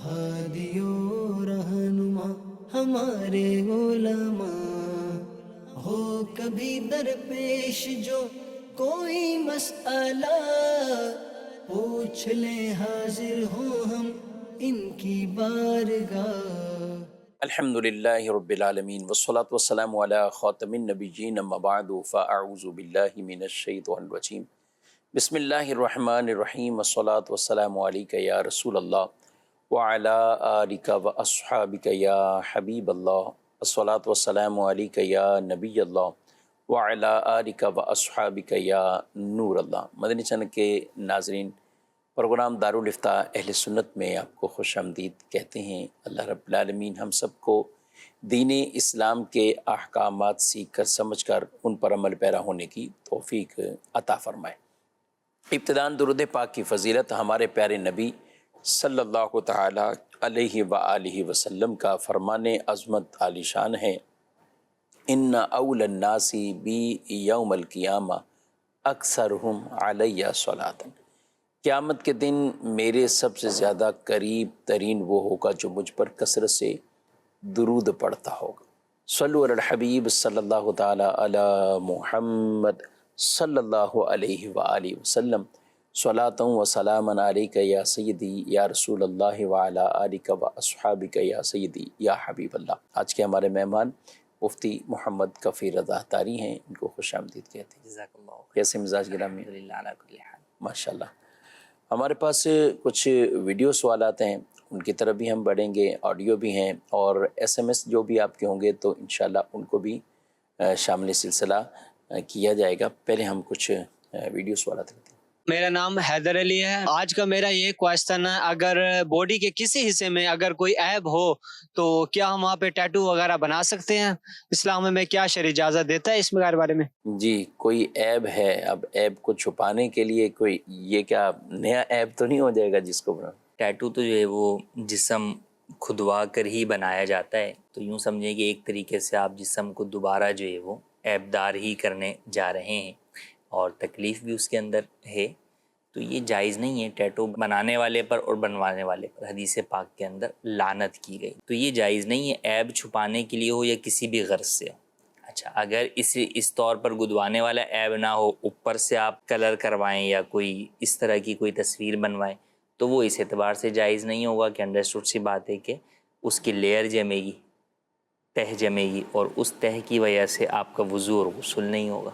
ہادیو رہنما ہمارے علماء، ہو کبھی درپیش جو کوئی مسئلہ، پوچھ لیں حاضر ہوں ہم ان کی بارگاہ۔ الحمد للہ رب العالمین والصلاة والسلام علی خاتم النبیین اما بعد فاعوذ باللہ من الشیطان الرجیم بسم اللہ الرحمن الرحیم والصلاة والسلام علیک یا رسول اللہ وعلی آلک واصحابک یا حبیب اللہ، الصلاة والسلام علیک یا نبی اللہ وعلی آلک واصحابک یا نور اللہ۔ مدنی چینل کے ناظرین، پروگرام دارالافتاء اہل سنت میں آپ کو خوش آمدید کہتے ہیں۔ اللہ رب العالمین ہم سب کو دین اسلام کے احکامات سیکھ کر سمجھ کر ان پر عمل پیرا ہونے کی توفیق عطا فرمائے۔ ابتداً درود پاک کی فضیلت ہمارے پیارے نبی صلی اللہ تعالی علیہ وآلہ وسلم کا فرمان عظمت عالی شان ہے، ان اول الناس بی یوم القیامہ اکثرہم علی صلاۃ۔ قیامت کے دن میرے سب سے زیادہ قریب ترین وہ ہوگا جو مجھ پر کثرت سے درود پڑھتا ہوگا۔ صلو علی الحبیب صلی اللہ تعالی علی محمد صلی اللہ علیہ وآلہ وسلم، صلاۃ و سلام علیک یا سیدی یا رسول اللہ وعلی آلک و اصحابک یا سیدی یا حبیب اللہ۔ آج کے ہمارے مہمان مفتی محمد کفیل رضا طاری ہیں، ان کو خوش آمدید کہتے ہیں۔ جزاک اللہ خیر۔ کیسے مزاج گرامی؟ الحمدللہ علی کل حال۔ ماشاء اللہ۔ ہمارے پاس کچھ ویڈیو سوالات ہیں، ان کی طرف بھی ہم بڑھیں گے، آڈیو بھی ہیں، اور ایس ایم ایس جو بھی آپ کے ہوں گے تو انشاءاللہ ان کو بھی شامل سلسلہ کیا جائے گا۔ پہلے ہم کچھ ویڈیو سوالات کرتے ہیں۔ میرا نام حیدر علی ہے۔ آج کا میرا یہ کوشچن ہے، اگر باڈی کے کسی حصے میں اگر کوئی عیب ہو تو کیا ہم وہاں پہ ٹیٹو وغیرہ بنا سکتے ہیں؟ اسلام میں کیا شرع اجازت دیتا ہے اس بارے میں؟ جی، کوئی عیب ہے، اب عیب کو چھپانے کے لیے کوئی یہ کیا نیا عیب تو نہیں ہو جائے گا جس کو بنا؟ ٹیٹو تو جو ہے وہ جسم کھدوا کر ہی بنایا جاتا ہے، تو یوں سمجھیں کہ ایک طریقے سے آپ جسم کو دوبارہ جو ہے وہ عیب دار ہی کرنے جا رہے ہیں، اور تکلیف بھی اس کے اندر ہے، تو یہ جائز نہیں ہے ٹیٹو بنانے والے پر اور بنوانے والے پر۔ حدیث پاک کے اندر لعنت کی گئی، تو یہ جائز نہیں ہے، عیب چھپانے کے لیے ہو یا کسی بھی غرض سے۔ اچھا، اگر اس طور پر گدوانے والا عیب نہ ہو، اوپر سے آپ کلر کروائیں یا کوئی اس طرح کی کوئی تصویر بنوائیں، تو وہ اس اعتبار سے جائز نہیں ہوگا کہ انڈرسٹوڈ سی بات ہے کہ اس کی لیئر جمے گی، تہ جمے گی، اور اس تہ کی وجہ سے آپ کا وضو اور غسل نہیں ہوگا،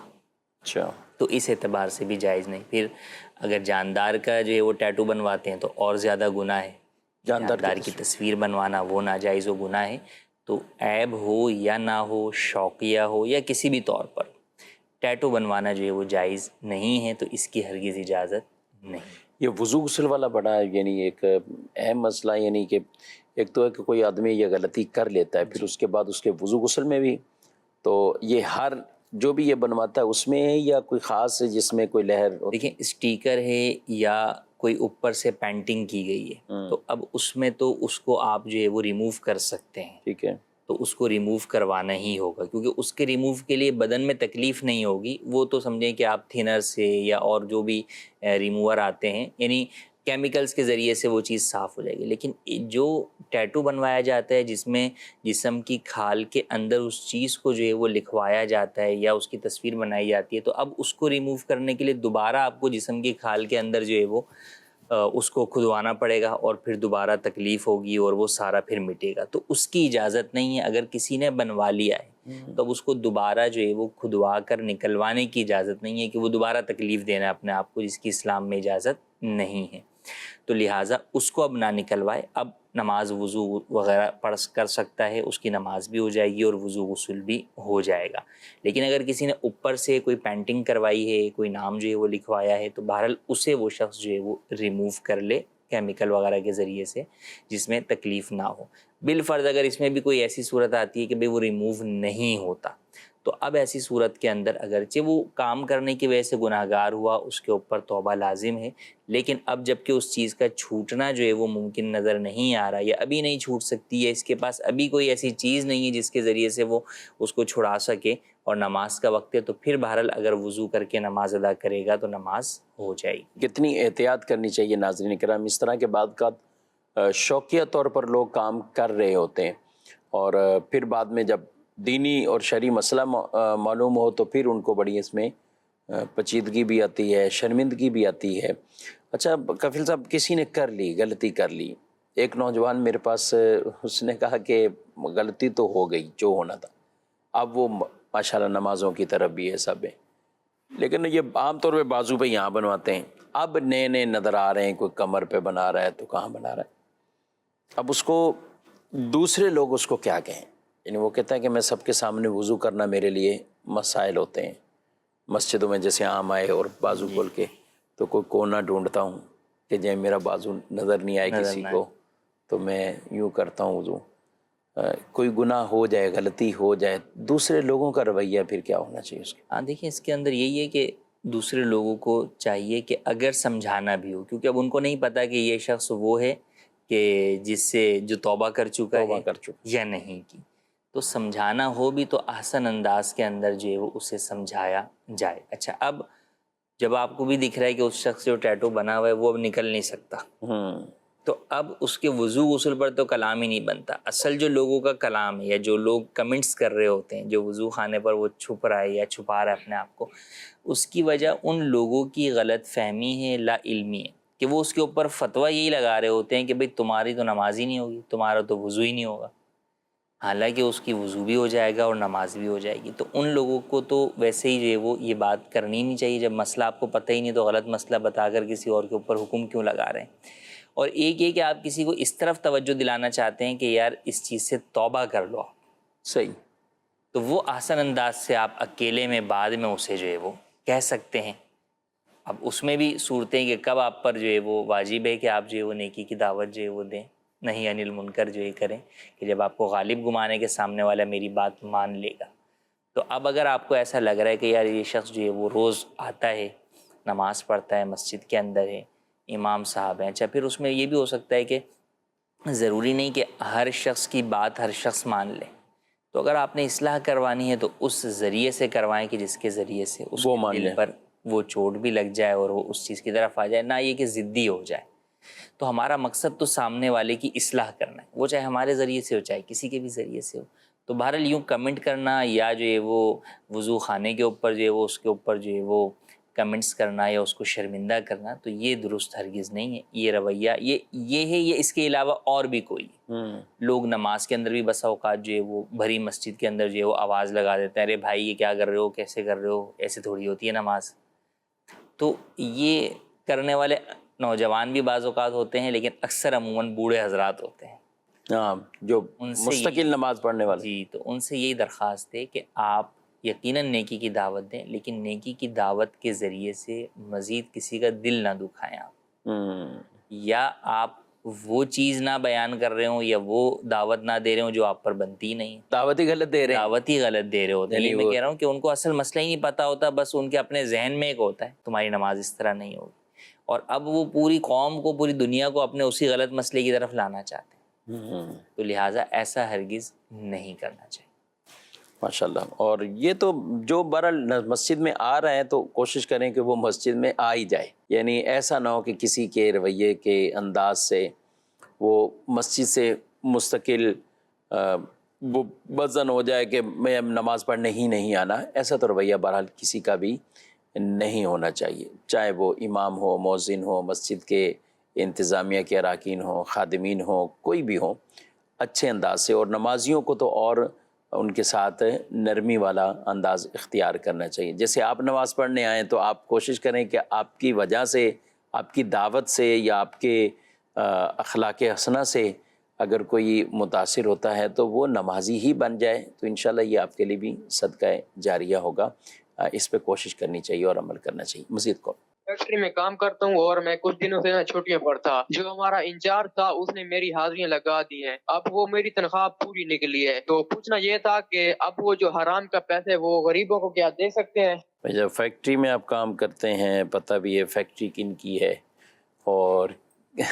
اچھا، تو اس اعتبار سے بھی جائز نہیں۔ پھر اگر جاندار کا جو ہے وہ ٹیٹو بنواتے ہیں تو اور زیادہ گناہ ہے، جاندار کی تصویر بنوانا وہ ناجائز و گناہ ہے۔ تو عیب ہو یا نہ ہو، شوقیہ ہو یا کسی بھی طور پر، ٹیٹو بنوانا جو ہے وہ جائز نہیں ہے، تو اس کی ہرگز اجازت نہیں۔ یہ وضو غسل والا بڑا یعنی ایک اہم مسئلہ، یعنی کہ ایک تو ہے کہ کوئی آدمی یہ غلطی کر لیتا ہے، پھر اس کے بعد اس کے وضو غسل میں بھی، تو یہ ہر جو بھی یہ بنواتا ہے اس میں ہے یا کوئی خاص ہے جس میں کوئی لہر؟ دیکھیں، اسٹیکر ہے یا کوئی اوپر سے پینٹنگ کی گئی ہے، تو اب اس میں تو اس کو آپ جو ہے وہ ریموو کر سکتے ہیں، ٹھیک ہے، تو اس کو ریموو کروانا ہی ہوگا، کیونکہ اس کے ریموو کے لیے بدن میں تکلیف نہیں ہوگی، وہ تو سمجھیں کہ آپ تھنر سے یا اور جو بھی ریموور آتے ہیں، یعنی کیمیکلز کے ذریعے سے وہ چیز صاف ہو جائے گی۔ لیکن جو ٹیٹو بنوایا جاتا ہے جس میں جسم کی کھال کے اندر اس چیز کو جو ہے وہ لکھوایا جاتا ہے یا اس کی تصویر بنائی جاتی ہے، تو اب اس کو ریموو کرنے کے لیے دوبارہ آپ کو جسم کی کھال کے اندر جو ہے وہ اس کو کھدوانا پڑے گا، اور پھر دوبارہ تکلیف ہوگی اور وہ سارا پھر مٹے گا، تو اس کی اجازت نہیں ہے۔ اگر کسی نے بنوا لیا ہے تو اب اس کو دوبارہ جو ہے وہ کھدوا کر نکلوانے کی اجازت نہیں ہے کہ وہ دوبارہ تکلیف دینا اپنے آپ کو، جس کی اسلام میں اجازت نہیں ہے، تو لہٰذا اس کو اب نہ نکلوائے۔ اب نماز وضو وغیرہ پڑھ کر سکتا ہے، اس کی نماز بھی ہو جائے گی اور وضو غسل بھی ہو جائے گا۔ لیکن اگر کسی نے اوپر سے کوئی پینٹنگ کروائی ہے، کوئی نام جو ہے وہ لکھوایا ہے، تو بہرحال اسے وہ شخص جو ہے وہ ریموو کر لے کیمیکل وغیرہ کے ذریعے سے، جس میں تکلیف نہ ہو۔ بالفرض اگر اس میں بھی کوئی ایسی صورت آتی ہے کہ بھئی وہ ریموو نہیں ہوتا، تو اب ایسی صورت کے اندر اگرچہ وہ کام کرنے کی وجہ سے گناہ گار ہوا، اس کے اوپر توبہ لازم ہے، لیکن اب جب کہ اس چیز کا چھوٹنا جو ہے وہ ممکن نظر نہیں آ رہا، یا ابھی نہیں چھوٹ سکتی ہے، اس کے پاس ابھی کوئی ایسی چیز نہیں ہے جس کے ذریعے سے وہ اس کو چھڑا سکے، اور نماز کا وقت ہے، تو پھر بہرحال اگر وضو کر کے نماز ادا کرے گا تو نماز ہو جائے گی۔ کتنی احتیاط کرنی چاہیے ناظرین کرام؟ اس طرح کے بعد کا شوقیہ طور پر لوگ کام کر رہے ہوتے ہیں، اور پھر بعد میں جب دینی اور شرعی مسئلہ معلوم ہو تو پھر ان کو بڑی اس میں پیچیدگی بھی آتی ہے، شرمندگی بھی آتی ہے۔ اچھا کفیل صاحب، کسی نے کر لی، غلطی کر لی، ایک نوجوان میرے پاس، اس نے کہا کہ غلطی تو ہو گئی جو ہونا تھا، اب وہ ماشاءاللہ نمازوں کی طرف بھی ہے، سب ہے، لیکن یہ عام طور پہ بازو پہ یہاں بنواتے ہیں، اب نئے نئے نظر آ رہے ہیں، کوئی کمر پہ بنا رہا ہے تو کہاں بنا رہا ہے، اب اس کو دوسرے لوگ اس کو کیا کہیں؟ یعنی وہ کہتا ہے کہ میں سب کے سامنے وضو کرنا میرے لیے مسائل ہوتے ہیں، مسجدوں میں جیسے عام آئے اور بازو کھول کے تو کوئی کونا ڈھونڈتا ہوں کہ جب میرا بازو نظر نہیں آئے نظر کسی نہ کو تو میں یوں کرتا ہوں وضو۔ کوئی گناہ ہو جائے، غلطی ہو جائے، دوسرے لوگوں کا رویہ پھر کیا ہونا چاہیے اس کے؟ ہاں دیکھیں، اس کے اندر یہی ہے کہ دوسرے لوگوں کو چاہیے کہ اگر سمجھانا بھی ہو، کیونکہ اب ان کو نہیں پتا کہ یہ شخص وہ ہے کہ جس سے جو توبہ کر چکا ہے یا نہیں کی، تو سمجھانا ہو بھی تو احسن انداز کے اندر جو ہے وہ اسے سمجھایا جائے۔ اچھا، اب جب آپ کو بھی دکھ رہا ہے کہ اس شخص جو ٹیٹو بنا ہوا ہے وہ اب نکل نہیں سکتا، تو اب اس کے وضو غسل پر تو کلام ہی نہیں بنتا۔ اصل جو لوگوں کا کلام ہے یا جو لوگ کمنٹس کر رہے ہوتے ہیں، جو وضو خانے پر وہ چھپ رہا ہے یا چھپا رہا ہے اپنے آپ کو، اس کی وجہ ان لوگوں کی غلط فہمی ہے، لا علمی ہے، کہ وہ اس کے اوپر فتویٰ یہی لگا رہے ہوتے ہیں کہ بھئی تمہاری تو نماز ہی نہیں ہوگی، تمہارا تو وضو ہی نہیں ہوگا، حالانکہ اس کی وضو بھی ہو جائے گا اور نماز بھی ہو جائے گی۔ تو ان لوگوں کو تو ویسے ہی جو ہے وہ یہ بات کرنی نہیں چاہیے، جب مسئلہ آپ کو پتہ ہی نہیں تو غلط مسئلہ بتا کر کسی اور کے اوپر حکم کیوں لگا رہے ہیں۔ اور ایک یہ کہ آپ کسی کو اس طرف توجہ دلانا چاہتے ہیں کہ یار اس چیز سے توبہ کر لو، صحیح، تو وہ آسان انداز سے آپ اکیلے میں بعد میں اسے جو ہے وہ کہہ سکتے ہیں۔ اب اس میں بھی صورتیں کہ کب آپ پر جو ہے وہ واجب ہے کہ آپ جو ہے وہ نیکی کی دعوت جو ہے وہ دیں، نہیں انل منکر جو ہے کریں، کہ جب آپ کو غالب گمانے کے سامنے والا میری بات مان لے گا۔ تو اب اگر آپ کو ایسا لگ رہا ہے کہ یار یہ شخص جو ہے وہ روز آتا ہے، نماز پڑھتا ہے، مسجد کے اندر ہے، امام صاحب ہیں، اچھا پھر اس میں یہ بھی ہو سکتا ہے کہ ضروری نہیں کہ ہر شخص کی بات ہر شخص مان لے، تو اگر آپ نے اصلاح کروانی ہے تو اس ذریعے سے کروائیں کہ جس کے ذریعے سے اس وہ کے مان دل لیں۔ پر وہ چوٹ بھی لگ جائے اور وہ اس چیز کی طرف آ جائے، نہ یہ کہ ضدی ہو جائے۔ تو ہمارا مقصد تو سامنے والے کی اصلاح کرنا ہے، وہ چاہے ہمارے ذریعے سے ہو چاہے کسی کے بھی ذریعے سے ہو۔ تو بہرحال یوں کمنٹ کرنا یا جو ہے وہ وضو خانے کے اوپر جو ہے وہ اس کے اوپر جو ہے وہ کمنٹس کرنا یا اس کو شرمندہ کرنا، تو یہ درست ہرگز نہیں ہے۔ یہ رویہ یہ ہے، یہ اس کے علاوہ اور بھی کوئی ہے۔ لوگ نماز کے اندر بھی بسا اوقات جو ہے وہ بھری مسجد کے اندر جو ہے وہ آواز لگا دیتے ہیں، ارے بھائی یہ کیا کر رہے ہو، کیسے کر رہے ہو، ایسے تھوڑی ہوتی ہے نماز۔ تو یہ کرنے والے نوجوان بھی بعض اوقات ہوتے ہیں، لیکن اکثر عموماً بوڑھے حضرات ہوتے ہیں، ہاں، جو ان سے مستقل نماز پڑھنے والے۔ جی، تو ان سے یہی درخواست ہے کہ آپ یقیناً نیکی کی دعوت دیں، لیکن نیکی کی دعوت کے ذریعے سے مزید کسی کا دل نہ دکھائیں آپ، یا آپ وہ چیز نہ بیان کر رہے ہوں یا وہ دعوت نہ دے رہے ہوں جو آپ پر بنتی ہی نہیں، دعوت ہی غلط دے رہے ہیں، دعوت ہی غلط دے رہے ہوتے ہیں۔ یعنی یہ میں وہ کہہ رہا ہوں کہ ان کو اصل مسئلہ ہی نہیں پتہ ہوتا، بس ان کے اپنے ذہن میں ایک ہوتا ہے تمہاری نماز اس طرح نہیں ہوگی، اور اب وہ پوری قوم کو، پوری دنیا کو اپنے اسی غلط مسئلے کی طرف لانا چاہتے ہیں، تو لہٰذا ایسا ہرگز نہیں کرنا چاہیے۔ ماشاءاللہ۔ اور یہ تو جو بہرحال مسجد میں آ رہے ہیں تو کوشش کریں کہ وہ مسجد میں آ ہی جائے، یعنی ایسا نہ ہو کہ کسی کے رویے کے انداز سے وہ مسجد سے مستقل وہ وزن ہو جائے کہ میں اب نماز پڑھنے ہی نہیں آنا۔ ایسا تو رویہ بہرحال کسی کا بھی نہیں ہونا چاہیے، چاہے وہ امام ہو، مؤذن ہو، مسجد کے انتظامیہ کے اراکین ہوں، خادمین ہوں، کوئی بھی ہوں، اچھے انداز سے، اور نمازیوں کو تو اور ان کے ساتھ نرمی والا انداز اختیار کرنا چاہیے۔ جیسے آپ نماز پڑھنے آئیں تو آپ کوشش کریں کہ آپ کی وجہ سے، آپ کی دعوت سے یا آپ کے اخلاق حسنہ سے اگر کوئی متاثر ہوتا ہے تو وہ نمازی ہی بن جائے، تو انشاءاللہ یہ آپ کے لیے بھی صدقہ جاریہ ہوگا۔ اس پہ کوشش کرنی چاہیے اور عمل کرنا چاہیے۔ مزید کو فیکٹری میں کام کرتا ہوں اور میں کچھ دنوں سے چھٹیوں پر تھا۔ جو ہمارا انچارج تھا اس نے میری حاضریاں لگا دی ہیں، اب وہ میری تنخواہ پوری نکلی ہے، تو پوچھنا یہ تھا کہ اب وہ جو حرام کا پیسے وہ غریبوں کو کیا دے سکتے ہیں؟ جب فیکٹری میں آپ کام کرتے ہیں، پتہ بھی ہے فیکٹری کن کی ہے، اور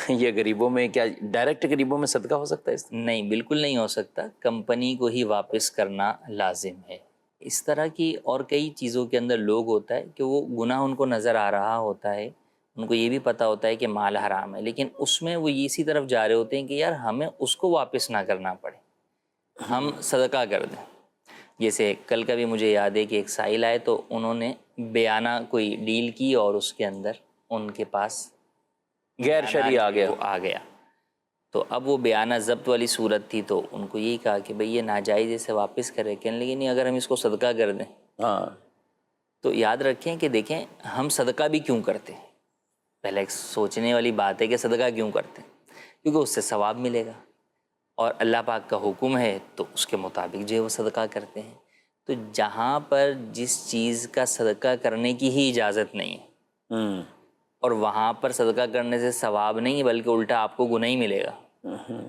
یہ غریبوں میں کیا ڈائریکٹ غریبوں میں صدقہ ہو سکتا ہے؟ نہیں، بالکل نہیں ہو سکتا، کمپنی کو ہی واپس کرنا لازم ہے۔ اس طرح کی اور کئی چیزوں کے اندر لوگ ہوتا ہے کہ وہ گناہ ان کو نظر آ رہا ہوتا ہے، ان کو یہ بھی پتہ ہوتا ہے کہ مال حرام ہے، لیکن اس میں وہ اسی طرف جا رہے ہوتے ہیں کہ یار ہمیں اس کو واپس نہ کرنا پڑے، ہم صدقہ کر دیں۔ جیسے کل کا بھی مجھے یاد ہے کہ ایک سائل آئے تو انہوں نے بیانہ کوئی ڈیل کی اور اس کے اندر ان کے پاس غیر شرعی آ گیا۔ وہ آ گیا، تو اب وہ بیانہ ضبط والی صورت تھی، تو ان کو یہی کہا کہ بھئی یہ ناجائز اسے واپس کرے، کہنے لگے نہیں اگر ہم اس کو صدقہ کر دیں۔ ہاں، تو یاد رکھیں کہ دیکھیں ہم صدقہ بھی کیوں کرتے ہیں، پہلے ایک سوچنے والی بات ہے کہ صدقہ کیوں کرتے ہیں، کیونکہ اس سے ثواب ملے گا، اور اللہ پاک کا حکم ہے تو اس کے مطابق جو ہے وہ صدقہ کرتے ہیں۔ تو جہاں پر جس چیز کا صدقہ کرنے کی ہی اجازت نہیں ہے اور وہاں پر صدقہ کرنے سے ثواب نہیں بلکہ الٹا آپ کو گناہ ہی ملے گا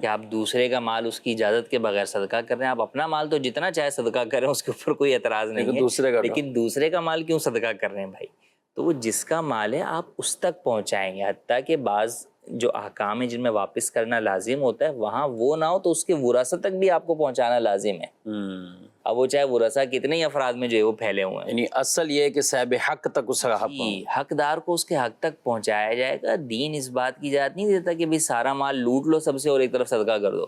کہ آپ دوسرے کا مال اس کی اجازت کے بغیر صدقہ کر رہے ہیں۔ آپ اپنا مال تو جتنا چاہے صدقہ کریں، اس کے اوپر کوئی اعتراض نہیں ہے، لیکن دوسرے کا مال کیوں صدقہ کر رہے ہیں بھائی؟ تو وہ جس کا مال ہے آپ اس تک پہنچائیں گے، حتیٰ کہ بعض جو احکام ہیں جن میں واپس کرنا لازم ہوتا ہے وہاں وہ نہ ہو تو اس کے ورثہ تک بھی آپ کو پہنچانا لازم ہے، اب وہ چاہے ورثہ کتنے ہی افراد میں جو ہے وہ پھیلے ہوئے ہیں۔ یعنی اصل یہ ہے کہ صاحب حق تک اس کا حق حقدار کو اس کے حق تک پہنچایا جائے گا۔ دین اس بات کی اجازت نہیں دیتا کہ بھی سارا مال لوٹ لو سب سے اور ایک طرف صدقہ کر دو،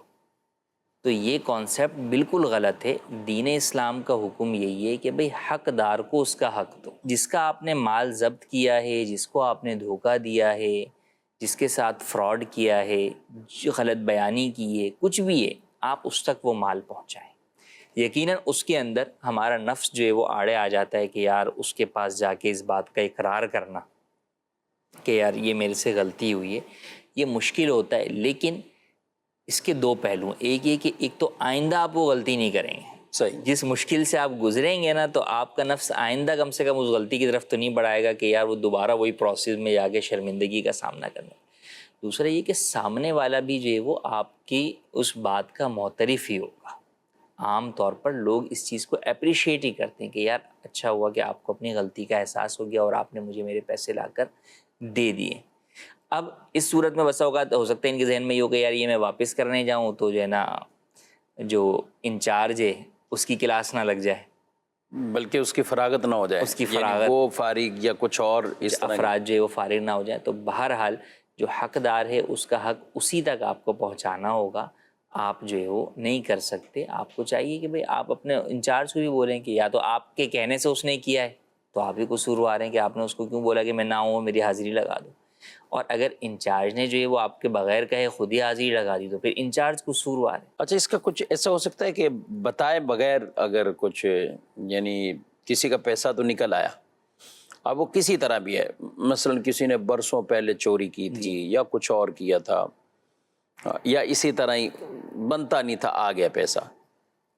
تو یہ کانسیپٹ بالکل غلط ہے۔ دین اسلام کا حکم یہی ہے کہ بھئی حقدار کو اس کا حق دو، جس کا آپ نے مال ضبط کیا ہے، جس کو آپ نے دھوکہ دیا ہے، جس کے ساتھ فراڈ کیا ہے، غلط بیانی کی ہے، کچھ بھی ہے، آپ اس تک وہ مال پہنچائیں۔ یقیناً اس کے اندر ہمارا نفس جو ہے وہ آڑے آ جاتا ہے کہ یار اس کے پاس جا کے اس بات کا اقرار کرنا کہ یار یہ میرے سے غلطی ہوئی ہے، یہ مشکل ہوتا ہے، لیکن اس کے دو پہلو ہیں۔ ایک یہ کہ ایک تو آئندہ آپ وہ غلطی نہیں کریں گے، صحیح، جس مشکل سے آپ گزریں گے نا تو آپ کا نفس آئندہ کم سے کم اس غلطی کی طرف تو نہیں بڑھائے گا کہ یار وہ دوبارہ وہی پروسیس میں جا کے شرمندگی کا سامنا کرنا۔ دوسرا یہ کہ سامنے والا بھی جو ہے وہ آپ کی اس بات کا معترف ہی ہوگا۔ عام طور پر لوگ اس چیز کو اپریشیٹ ہی کرتے ہیں کہ یار اچھا ہوا کہ آپ کو اپنی غلطی کا احساس ہو گیا اور آپ نے مجھے میرے پیسے لا کر دے دیے۔ اب اس صورت میں بسا اوقات ہو سکتا ہے ان کے ذہن میں یہ ہو کہ یار یہ میں واپس کرنے جاؤں تو جو ہے نا جو انچارج ہے اس کی کلاس نہ لگ جائے، بلکہ اس کی فراغت نہ ہو جائے، اس کی یعنی فراغت، وہ فارغ یا کچھ اور اس طرح افراد جو ہے وہ فارغ نہ ہو جائیں۔ تو بہرحال جو حقدار ہے اس کا حق اسی تک آپ کو پہنچانا ہوگا، آپ جو ہے وہ نہیں کر سکتے۔ آپ کو چاہیے کہ بھئی آپ اپنے انچارج کو بھی بولیں کہ یا تو آپ کے کہنے سے اس نے کیا ہے تو آپ ہی قصوروار ہیں کہ آپ نے اس کو کیوں بولا کہ میں نہ ہوں میری حاضری لگا دو، اور اگر انچارج نے جو ہے وہ آپ کے بغیر کہے خود ہی حاضری لگا دی تو پھر انچارج قصوروار ہے۔ اچھا، اس کا کچھ ایسا ہو سکتا ہے کہ بتائے بغیر اگر کچھ یعنی کسی کا پیسہ تو نکل آیا، اب وہ کسی طرح بھی ہے، مثلا کسی نے برسوں پہلے چوری کی تھی یا کچھ اور کیا تھا یا اسی طرح ہی بنتا نہیں تھا، آ گیا پیسہ،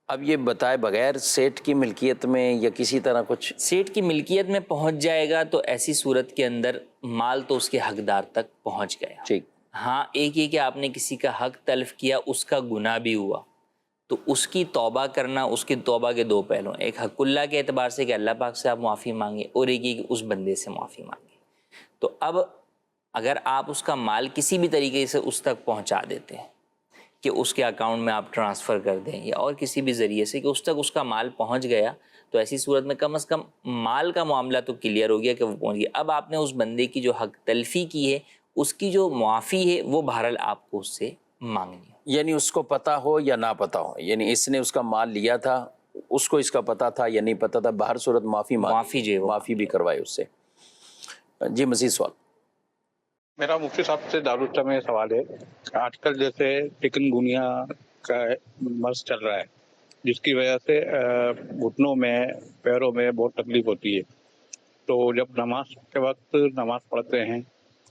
اب یہ بتائے بغیر سیٹ کی ملکیت میں یا کسی طرح کچھ سیٹ کی ملکیت میں پہنچ جائے گا تو ایسی صورت کے اندر مال تو اس کے حقدار تک پہنچ گیا۔ ٹھیک، ہاں ایک یہ کہ آپ نے کسی کا حق تلف کیا، اس کا گناہ بھی ہوا، تو اس کی توبہ کرنا، اس کی توبہ کے دو پہلو ہیں، ایک حق اللہ کے اعتبار سے کہ اللہ پاک سے آپ معافی مانگیں، اور ایک یہ کہ اس بندے سے معافی مانگیں۔ تو اب اگر آپ اس کا مال کسی بھی طریقے سے اس تک پہنچا دیتے ہیں کہ اس کے اکاؤنٹ میں آپ ٹرانسفر کر دیں یا اور کسی بھی ذریعے سے کہ اس تک اس کا مال پہنچ گیا، تو ایسی صورت میں کم از کم مال کا معاملہ تو کلیئر ہو گیا کہ وہ پہنچ گیا۔ اب آپ نے اس بندے کی جو حق تلفی کی ہے اس کی جو معافی ہے وہ بہرحال آپ کو اس سے مانگنی ہے۔ یعنی اس کو پتہ ہو یا نہ پتہ ہو، یعنی اس نے اس کا مال لیا تھا، اس کو اس کا پتہ تھا یا نہیں پتہ تھا، باہر صورت معافی معافی جو ہے وہ معافی بھی کروائے اس سے۔ جی مزید سوال؟ میرا مفتی صاحب سے دارالعلوم میں سوال ہے، آج کل جیسے چکن گونیا کا مرض چل رہا ہے جس کی وجہ سے گھٹنوں میں پیروں میں بہت تکلیف ہوتی ہے، تو جب نماز کے وقت نماز پڑھتے ہیں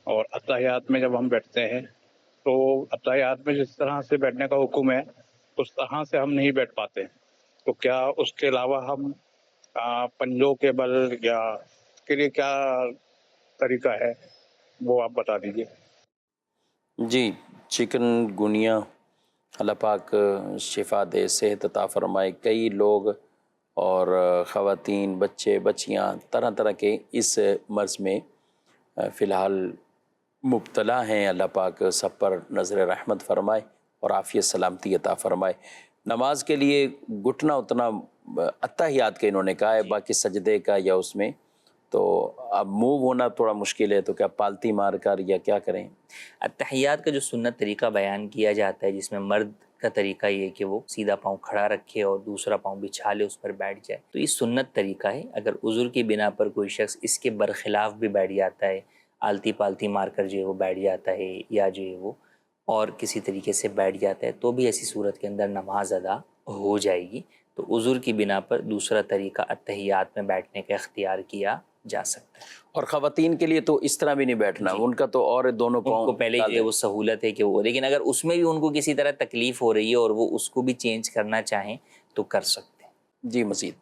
اور اتحیات میں جب ہم بیٹھتے ہیں تو اتحیات میں جس طرح سے بیٹھنے کا حکم ہے اس طرح سے ہم نہیں بیٹھ پاتے، تو کیا اس کے علاوہ ہم پنجوں کے بل یا اس کے لیے کیا طریقہ ہے وہ آپ بتا دیجیے۔ جی، چکن گونیا اللہ پاک شفا دے، صحت عطا فرمائے۔ کئی لوگ اور خواتین، بچے بچیاں طرح طرح کے اس مرض میں فی الحال مبتلا ہیں، اللہ پاک سب پر نظر رحمت فرمائے اور عافیت سلامتی عطا فرمائے۔ نماز کے لیے گھٹنا اتنا اتحیات کا انہوں نے کہا ہے، باقی سجدے کا یا اس میں تو اب موو ہونا تھوڑا مشکل ہے، تو کیا پالتی مار کر یا کیا کریں؟ اتحیات کا جو سنت طریقہ بیان کیا جاتا ہے، جس میں مرد کا طریقہ یہ کہ وہ سیدھا پاؤں کھڑا رکھے اور دوسرا پاؤں بچھا لے، اس پر بیٹھ جائے، تو یہ سنت طریقہ ہے۔ اگر عذر کی بنا پر کوئی شخص اس کے برخلاف بھی بیٹھ جاتا ہے، آلتی پالتی مار کر جو ہے وہ بیٹھ جاتا ہے، یا جو ہے وہ اور کسی طریقے سے بیٹھ جاتا ہے، تو بھی ایسی صورت کے اندر نماز ادا ہو جائے گی۔ تو عذر کی بنا پر دوسرا طریقہ اتحیات میں بیٹھنے کا اختیار کیا جا سکتا ہے۔ اور خواتین کے لیے تو اس طرح بھی نہیں بیٹھنا، ان کا تو اور دونوں ان پاؤں کو پہلے جو ہے وہ سہولت ہے کہ وہ، لیکن اگر اس میں بھی ان کو کسی طرح تکلیف ہو رہی ہے اور وہ اس کو بھی چینج کرنا چاہیں تو کر سکتے ہیں۔ جی مزید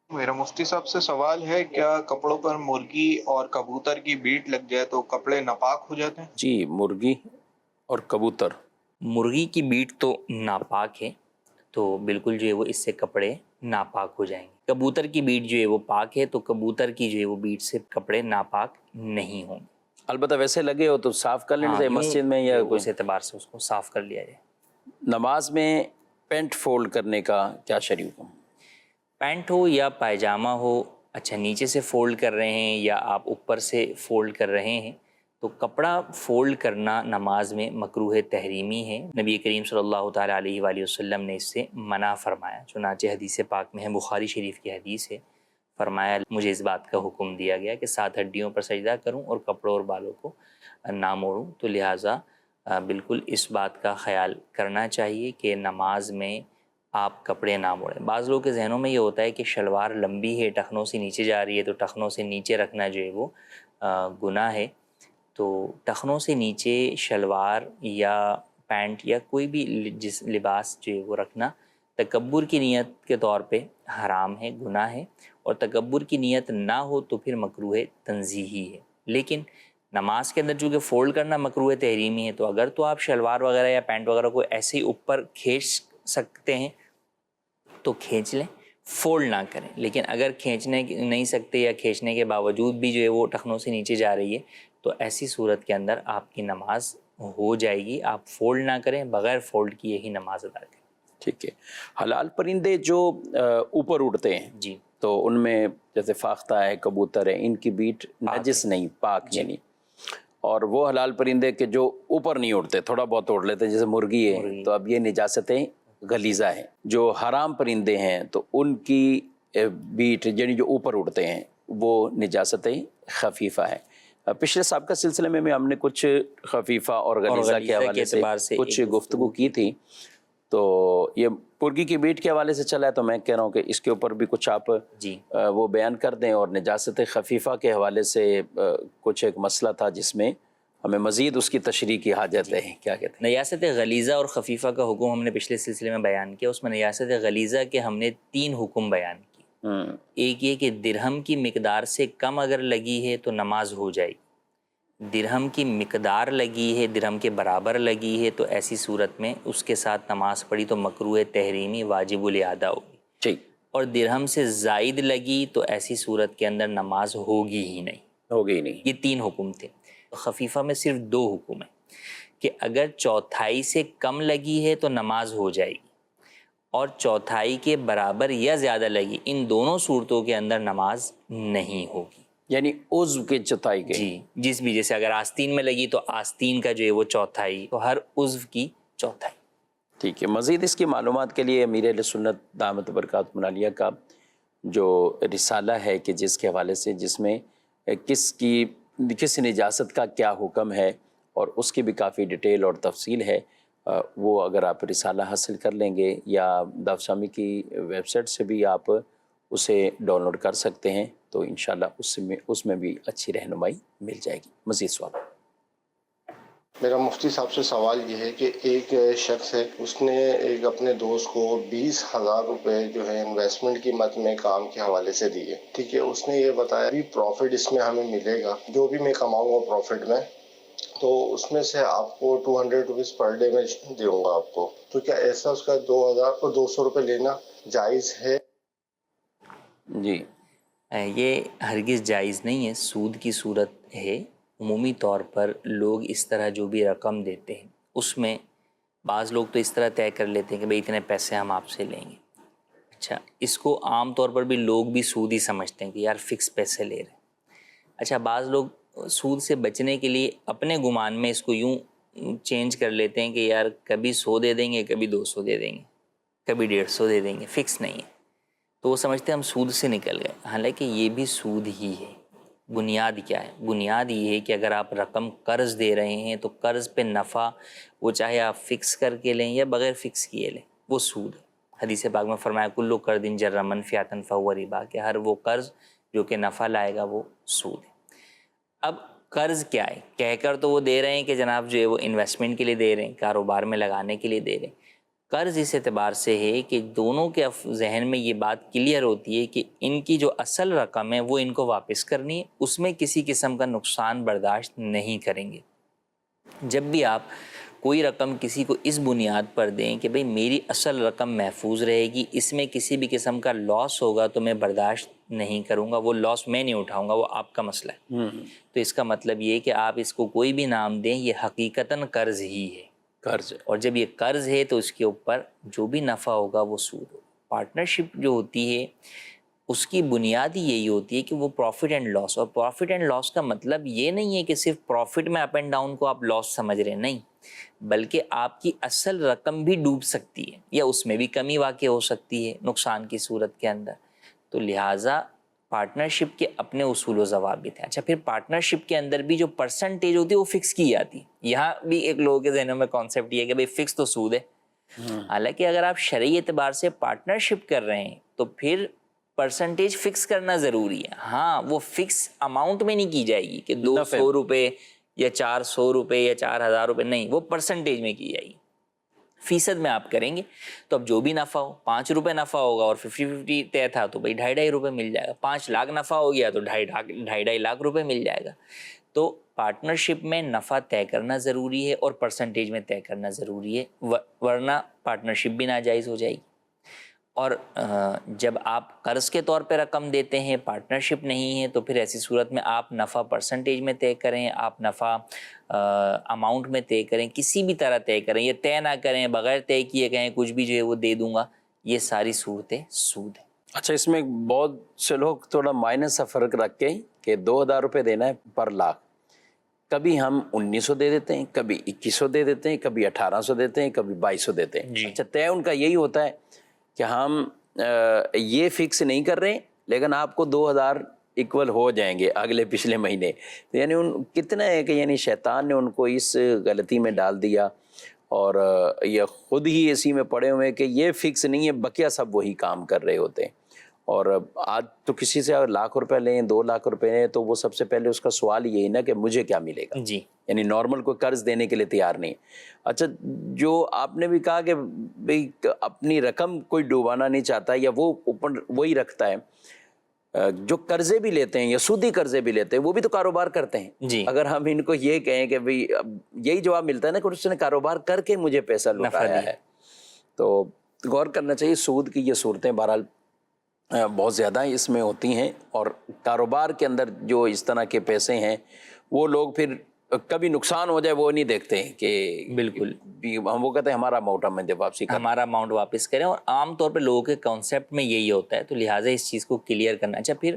میرا مفتی صاحب سے سوال ہے، کیا کپڑوں پر مرغی اور کبوتر کی بیٹ لگ جائے تو کپڑے ناپاک ہو جاتے ہیں؟ جی، مرغی اور کبوتر، مرغی کی بیٹ تو ناپاک ہے، تو بالکل جو ہے وہ اس سے کپڑے ناپاک ہو جائیں گے۔ کبوتر کی بیٹ جو ہے وہ پاک ہے، تو کبوتر کی جو ہے وہ بیٹ سے کپڑے ناپاک نہیں ہوں گے۔ البتہ ویسے لگے ہو تو صاف کر لینا چاہیے مسجد میں، یا اس اعتبار سے اس کو صاف کر لیا جائے۔ نماز میں پینٹ فولڈ کرنے کا کیا شرعی حکم؟ پینٹ ہو یا پائجامہ ہو، اچھا نیچے سے فولڈ کر رہے ہیں یا آپ اوپر سے فولڈ کر رہے ہیں، تو کپڑا فولڈ کرنا نماز میں مکروہ تحریمی ہے۔ نبی کریم صلی اللہ تعالیٰ علیہ وآلہ وسلم نے اس سے منع فرمایا، چنانچہ حدیث پاک میں ہے، بخاری شریف کی حدیث ہے، فرمایا مجھے اس بات کا حکم دیا گیا کہ 7 ہڈیوں پر سجدہ کروں اور کپڑوں اور بالوں کو نہ موڑوں، تو لہٰذا بالکل اس بات کا خیال کرنا چاہیے کہ نماز میں آپ کپڑے نہ موڑیں۔ بعض لوگوں کے ذہنوں میں یہ ہوتا ہے کہ شلوار لمبی ہے، ٹخنوں سے نیچے جا رہی ہے، تو ٹخنوں سے نیچے رکھنا جو ہے وہ گناہ ہے۔ تو ٹخنوں سے نیچے شلوار یا پینٹ یا کوئی بھی جس لباس جو ہے وہ رکھنا تکبر کی نیت کے طور پہ حرام ہے، گناہ ہے، اور تکبر کی نیت نہ ہو تو پھر مکروہ تنزیہی ہے۔ لیکن نماز کے اندر چونکہ فولڈ کرنا مکروہ تحریمی ہے، تو اگر تو آپ شلوار وغیرہ یا پینٹ وغیرہ کو ایسے ہی اوپر کھینچ سکتے ہیں تو کھینچ لیں، فولڈ نہ کریں۔ لیکن اگر کھینچنے نہیں سکتے یا کھینچنے کے باوجود بھی جو ہے وہ ٹخنوں سے نیچے جا رہی ہے، تو ایسی صورت کے اندر آپ کی نماز ہو جائے گی۔ آپ فولڈ نہ کریں، بغیر فولڈ کیے ہی نماز ادا کریں۔ ٹھیک ہے۔ حلال پرندے جو اوپر اڑتے ہیں، جی، تو ان میں جیسے فاختہ ہے، کبوتر ہے، ان کی بیٹ نجس نہیں، پاک یعنی، اور وہ حلال پرندے کے جو اوپر نہیں اڑتے، تھوڑا بہت اڑ لیتے ہیں جیسے مرغی ہے، تو اب یہ نجاستیں غلیظہ ہیں۔ جو حرام پرندے ہیں تو ان کی بیٹ یعنی جو اوپر اڑتے ہیں وہ نجاستیں خفیفہ ہیں۔ پچھلے سابقہ سلسلے میں ہم نے کچھ خفیفہ اور غلیظہ کے حوالے سے کچھ گفتگو کی تھی، تو یہ مرغی کی بیٹ کے حوالے سے چلا ہے، تو میں کہہ رہا ہوں کہ اس کے اوپر بھی کچھ آپ وہ بیان کر دیں، اور نجاست خفیفہ کے حوالے سے کچھ ایک مسئلہ تھا جس میں ہمیں مزید اس کی تشریح کی حاجت ہے، کیا کہتے ہیں؟ نیاست غلیظہ اور خفیفہ کا حکم ہم نے پچھلے سلسلے میں بیان کیا۔ اس میں نیاست غلیظہ کے ہم نے 3 حکم بیان کیے۔ ایک یہ کہ درہم کی مقدار سے کم اگر لگی ہے تو نماز ہو جائے گی، درہم کی مقدار لگی ہے، درہم کے برابر لگی ہے، تو ایسی صورت میں اس کے ساتھ نماز پڑھی تو مکروہ تحریمی واجب الادا ہوگی۔ ٹھیک۔ اور درہم سے زائد لگی تو ایسی صورت کے اندر نماز ہوگی ہی نہیں، ہوگی نہیں۔ یہ 3 حکم تھے۔ خفیفہ میں صرف 2 حکم ہیں کہ اگر چوتھائی سے کم لگی ہے تو نماز ہو جائے گی، اور چوتھائی کے برابر یا زیادہ لگی، ان دونوں صورتوں کے اندر نماز نہیں ہوگی۔ یعنی عضو کے چوتھائی کے، جی، جس بھی، جیسے اگر آستین میں لگی تو آستین کا جو ہے وہ چوتھائی، تو ہر عضو کی چوتھائی۔ ٹھیک ہے۔ مزید اس کی معلومات کے لیے امیر اہل سنت دامت برکاتہ العالیہ کا جو رسالہ ہے کہ جس کے حوالے سے، جس میں کس نجاست کا کیا حکم ہے اور اس کی بھی کافی ڈیٹیل اور تفصیل ہے، وہ اگر آپ رسالہ حاصل کر لیں گے یا دعوت اسلامی کی ویب سائٹ سے بھی آپ اسے ڈاؤن لوڈ کر سکتے ہیں، تو انشاءاللہ اس میں بھی اچھی رہنمائی مل جائے گی۔ مزید سوال؟ میرا مفتی صاحب سے سوال یہ ہے کہ ایک شخص ہے، اس نے ایک اپنے دوست کو 20,000 روپے جو ہے انویسٹمنٹ کی مد میں کام کے حوالے سے دیے، ٹھیک ہے۔ اس نے یہ بتایا بھی پروفٹ اس میں ہمیں ملے گا، جو بھی میں کماؤں گا پروفٹ میں، تو اس میں سے آپ کو 200 روپیز پر ڈے میں دوں گا آپ کو، تو کیا ایسا اس کا 2,200 روپے لینا جائز ہے؟ جی، یہ ہرگز جائز نہیں ہے، سود کی صورت ہے۔ عمومی طور پر لوگ اس طرح جو بھی رقم دیتے ہیں، اس میں بعض لوگ تو اس طرح طے کر لیتے ہیں کہ بھئی اتنے پیسے ہم آپ سے لیں گے۔ اچھا، اس کو عام طور پر بھی لوگ بھی سود ہی سمجھتے ہیں کہ یار فکس پیسے لے رہے ہیں، اچھا بعض لوگ سود سے بچنے کے لیے اپنے گمان میں اس کو یوں چینج کر لیتے ہیں کہ یار کبھی 100 دے دیں گے، کبھی 200 دے دیں گے، کبھی 150 دے دیں گے، فکس نہیں ہے، تو وہ سمجھتے ہیں ہم سود سے نکل گئے، حالانکہ یہ بھی سود ہی ہے۔ بنیاد کیا ہے؟ بنیاد یہ ہے کہ اگر آپ رقم قرض دے رہے ہیں تو قرض پہ نفع وہ چاہے آپ فکس کر کے لیں یا بغیر فکس کیے لیں، وہ سود ہے۔ حدیث پاک میں فرمایا کلو قرض جر منفیۃ فہو ربا، کہ ہر وہ قرض جو کہ نفع لائے گا وہ سود ہے۔ اب قرض کیا ہے؟ کہہ کر تو وہ دے رہے ہیں کہ جناب جو ہے وہ انویسٹمنٹ کے لیے دے رہے ہیں، کاروبار میں لگانے کے لیے دے رہے ہیں۔ قرض اس اعتبار سے ہے کہ دونوں کے ذہن میں یہ بات کلیئر ہوتی ہے کہ ان کی جو اصل رقم ہے وہ ان کو واپس کرنی ہے، اس میں کسی قسم کا نقصان برداشت نہیں کریں گے۔ جب بھی آپ کوئی رقم کسی کو اس بنیاد پر دیں کہ بھئی میری اصل رقم محفوظ رہے گی، اس میں کسی بھی قسم کا لاس ہوگا تو میں برداشت نہیں کروں گا، وہ لاس میں نہیں اٹھاؤں گا، وہ آپ کا مسئلہ ہے، تو اس کا مطلب یہ کہ آپ اس کو کوئی بھی نام دیں، یہ حقیقتاً قرض ہی ہے، قرض ہے، اور جب یہ قرض ہے تو اس کے اوپر جو بھی نفع ہوگا وہ سود ہوگا۔ پارٹنرشپ جو ہوتی ہے اس کی بنیاد ہی یہی ہوتی ہے کہ وہ پروفٹ اینڈ لاس، اور پروفٹ اینڈ لاس کا مطلب یہ نہیں ہے کہ صرف پروفٹ میں اپ اینڈ ڈاؤن کو آپ لاس سمجھ رہے ہیں، نہیں، بلکہ آپ کی اصل رقم بھی ڈوب سکتی ہے یا اس میں بھی کمی واقع ہو سکتی ہے نقصان کی صورت کے اندر، تو لہٰذا پارٹنرشپ کے اپنے اصول و ضوابط ہیں۔ اچھا پھر پارٹنرشپ کے اندر بھی جو پرسنٹیج ہوتی ہے وہ فکس کی جاتی ہے۔ یہاں بھی ایک لوگوں کے ذہنوں میں کانسیپٹ یہ ہے کہ بھئی فکس تو سود ہے، حالانکہ اگر آپ شرعی اعتبار سے پارٹنرشپ کر رہے ہیں تو پھر پرسنٹیج فکس کرنا ضروری ہے۔ ہاں وہ فکس اماؤنٹ میں نہیں کی جائے گی کہ 200 روپے یا 400 روپے یا 4000 روپے، نہیں، وہ پرسنٹیج میں کی جائے گی، فیصد میں آپ کریں گے۔ تو اب جو بھی نفع ہو، 5 روپے نفع ہوگا اور 50-50 طے تھا تو بھائی 2.5 روپے مل جائے گا، 5 لاکھ نفع ہو گیا تو 2.5 لاکھ روپے مل جائے گا۔ تو پارٹنرشپ میں نفع طے کرنا ضروری ہے اور پرسنٹیج میں طے کرنا ضروری ہے، ورنہ پارٹنرشپ بھی ناجائز ہو جائے گی۔ اور جب آپ قرض کے طور پہ رقم دیتے ہیں، پارٹنرشپ نہیں ہے، تو پھر ایسی صورت میں آپ نفع پرسنٹیج میں طے کریں، آپ نفع اماؤنٹ میں طے کریں، کسی بھی طرح طے کریں، یہ طے نہ کریں، بغیر طے کیے کہیں کچھ بھی جو ہے وہ دے دوں گا، یہ ساری صورتیں سود ہیں۔ اچھا اس میں بہت سے لوگ تھوڑا مائنس سا فرق رکھ کے کہ 2000 روپے دینا ہے پر لاکھ، کبھی ہم 1900 دے دیتے ہیں، کبھی 2100 دے دیتے ہیں، کبھی 1800 دیتے ہیں، کبھی 2200 دیتے ہیں۔ اچھا طے ان کا یہی ہوتا ہے کہ ہم یہ فکس نہیں کر رہے لیکن آپ کو 2000 ایکول ہو جائیں گے اگلے پچھلے مہینے، تو یعنی کتنا ہے کہ یعنی شیطان نے ان کو اس غلطی میں ڈال دیا اور یہ خود ہی اسی میں پڑے ہوئے کہ یہ فکس نہیں ہے، بقیہ سب وہی کام کر رہے ہوتے ہیں۔ اور آج تو کسی سے اگر 1,00,000 روپے لیں، 2,00,000 روپے لیں، تو وہ سب سے پہلے اس کا سوال یہی نا کہ مجھے کیا ملے گا، جی، یعنی نارمل کوئی قرض دینے کے لیے تیار نہیں۔ اچھا جو آپ نے بھی کہا کہ بھئی اپنی رقم کوئی ڈوبانا نہیں چاہتا یا وہ اوپن وہی رکھتا ہے، جو قرضے بھی لیتے ہیں یا سودی قرضے بھی لیتے ہیں وہ بھی تو کاروبار کرتے ہیں۔ جی، اگر ہم ان کو یہ کہیں کہ بھئی یہی جواب ملتا ہے نا کہ اس نے کاروبار کر کے مجھے پیسہ لوٹایا ہے، تو غور کرنا چاہیے۔ سود کی یہ صورتیں بہرحال بہت زیادہ اس میں ہوتی ہیں، اور کاروبار کے اندر جو اس طرح کے پیسے ہیں وہ لوگ پھر کبھی نقصان ہو جائے وہ نہیں دیکھتے ہیں کہ بالکل، ہم وہ کہتے ہیں ہمارا اماؤنٹ ہمیں واپسی کریں، ہمارا اماؤنٹ واپس کریں، اور عام طور پہ لوگوں کے کانسیپٹ میں یہی ہوتا ہے، تو لہٰذا اس چیز کو کلیئر کرنا۔ اچھا پھر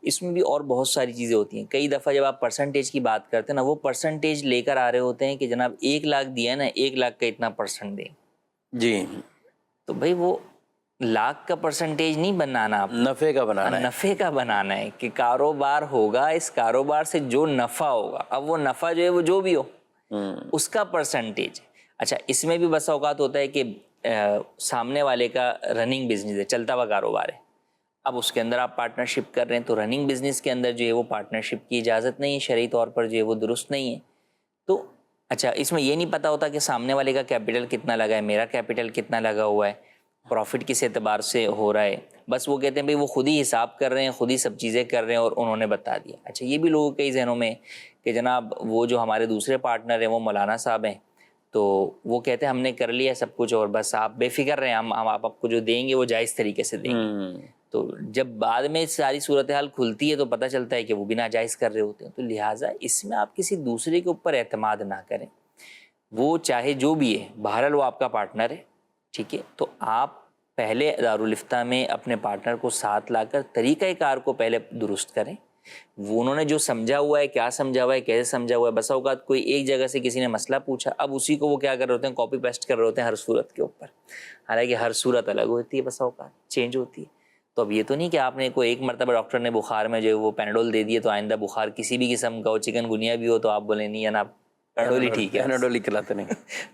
اس میں بھی اور بہت ساری چیزیں ہوتی ہیں۔ کئی دفعہ جب آپ پرسنٹیج کی بات کرتے ہیں نا، وہ پرسنٹیج لے کر آ رہے ہوتے ہیں کہ جناب 1,00,000 دیا نا، 1,00,000 کا اتنا پرسنٹ دیں، جی، تو بھائی وہ لاکھ کا پرسنٹیج نہیں بنانا، آپ نفع کا بنانا ہے، نفع کا بنانا ہے کہ کاروبار ہوگا، اس کاروبار سے جو نفع ہوگا، اب وہ نفع جو ہے وہ جو بھی ہو اس کا پرسنٹیج۔ اچھا اس میں بھی بس اوقات ہوتا ہے کہ سامنے والے کا رننگ بزنس ہے، چلتا ہوا کاروبار ہے، اب اس کے اندر آپ پارٹنرشپ کر رہے ہیں، تو رننگ بزنس کے اندر جو ہے وہ پارٹنرشپ کی اجازت نہیں ہے، شرعی طور پر جو ہے وہ درست نہیں ہے۔ تو اچھا اس میں یہ نہیں پتہ ہوتا کہ سامنے والے کا کیپٹل کتنا لگا ہے، میرا کیپٹل کتنا لگا ہوا ہے، پروفٹ کس اعتبار سے ہو رہا ہے، بس وہ کہتے ہیں بھئی وہ خود ہی حساب کر رہے ہیں، خود ہی سب چیزیں کر رہے ہیں اور انہوں نے بتا دیا۔ اچھا یہ بھی لوگوں کے ذہنوں میں کہ جناب وہ جو ہمارے دوسرے پارٹنر ہیں وہ مولانا صاحب ہیں، تو وہ کہتے ہیں ہم نے کر لیا سب کچھ اور بس آپ بے فکر رہیں، ہم آپ کو جو دیں گے وہ جائز طریقے سے دیں گے۔ تو جب بعد میں ساری صورتحال کھلتی ہے تو پتہ چلتا ہے کہ وہ بھی ناجائز کر رہے ہوتے ہیں۔ تو لہٰذا اس میں آپ کسی دوسرے کے اوپر اعتماد نہ کریں، وہ چاہے جو بھی ہے، بہرحال وہ آپ کا پارٹنر ہے، ٹھیک ہے، تو آپ پہلے دارالفتہ میں اپنے پارٹنر کو ساتھ لا کر طریقہ کار کو پہلے درست کریں، وہ انہوں نے جو سمجھا ہوا ہے، کیا سمجھا ہوا ہے، کیسے سمجھا ہوا ہے، بسا اوقات کوئی ایک جگہ سے کسی نے مسئلہ پوچھا، اب اسی کو وہ کیا کر رہے ہوتے ہیں، کاپی پیسٹ کر رہے ہوتے ہیں ہر صورت کے اوپر، حالانکہ ہر صورت الگ ہوتی ہے، بسا اوقات چینج ہوتی ہے. تو اب یہ تو نہیں کہ آپ نے کوئی ایک مرتبہ ڈاکٹر نے بخار میں جو ہے وہ پیناڈول دے دیے تو آئندہ بخار کسی بھی قسم کا ہو، چکن گنیا بھی ہو تو آپ بولیں نہیں جناب پیناڈول ہی ٹھیک ہے. پیناڈول ہی کھلاتے نہیں.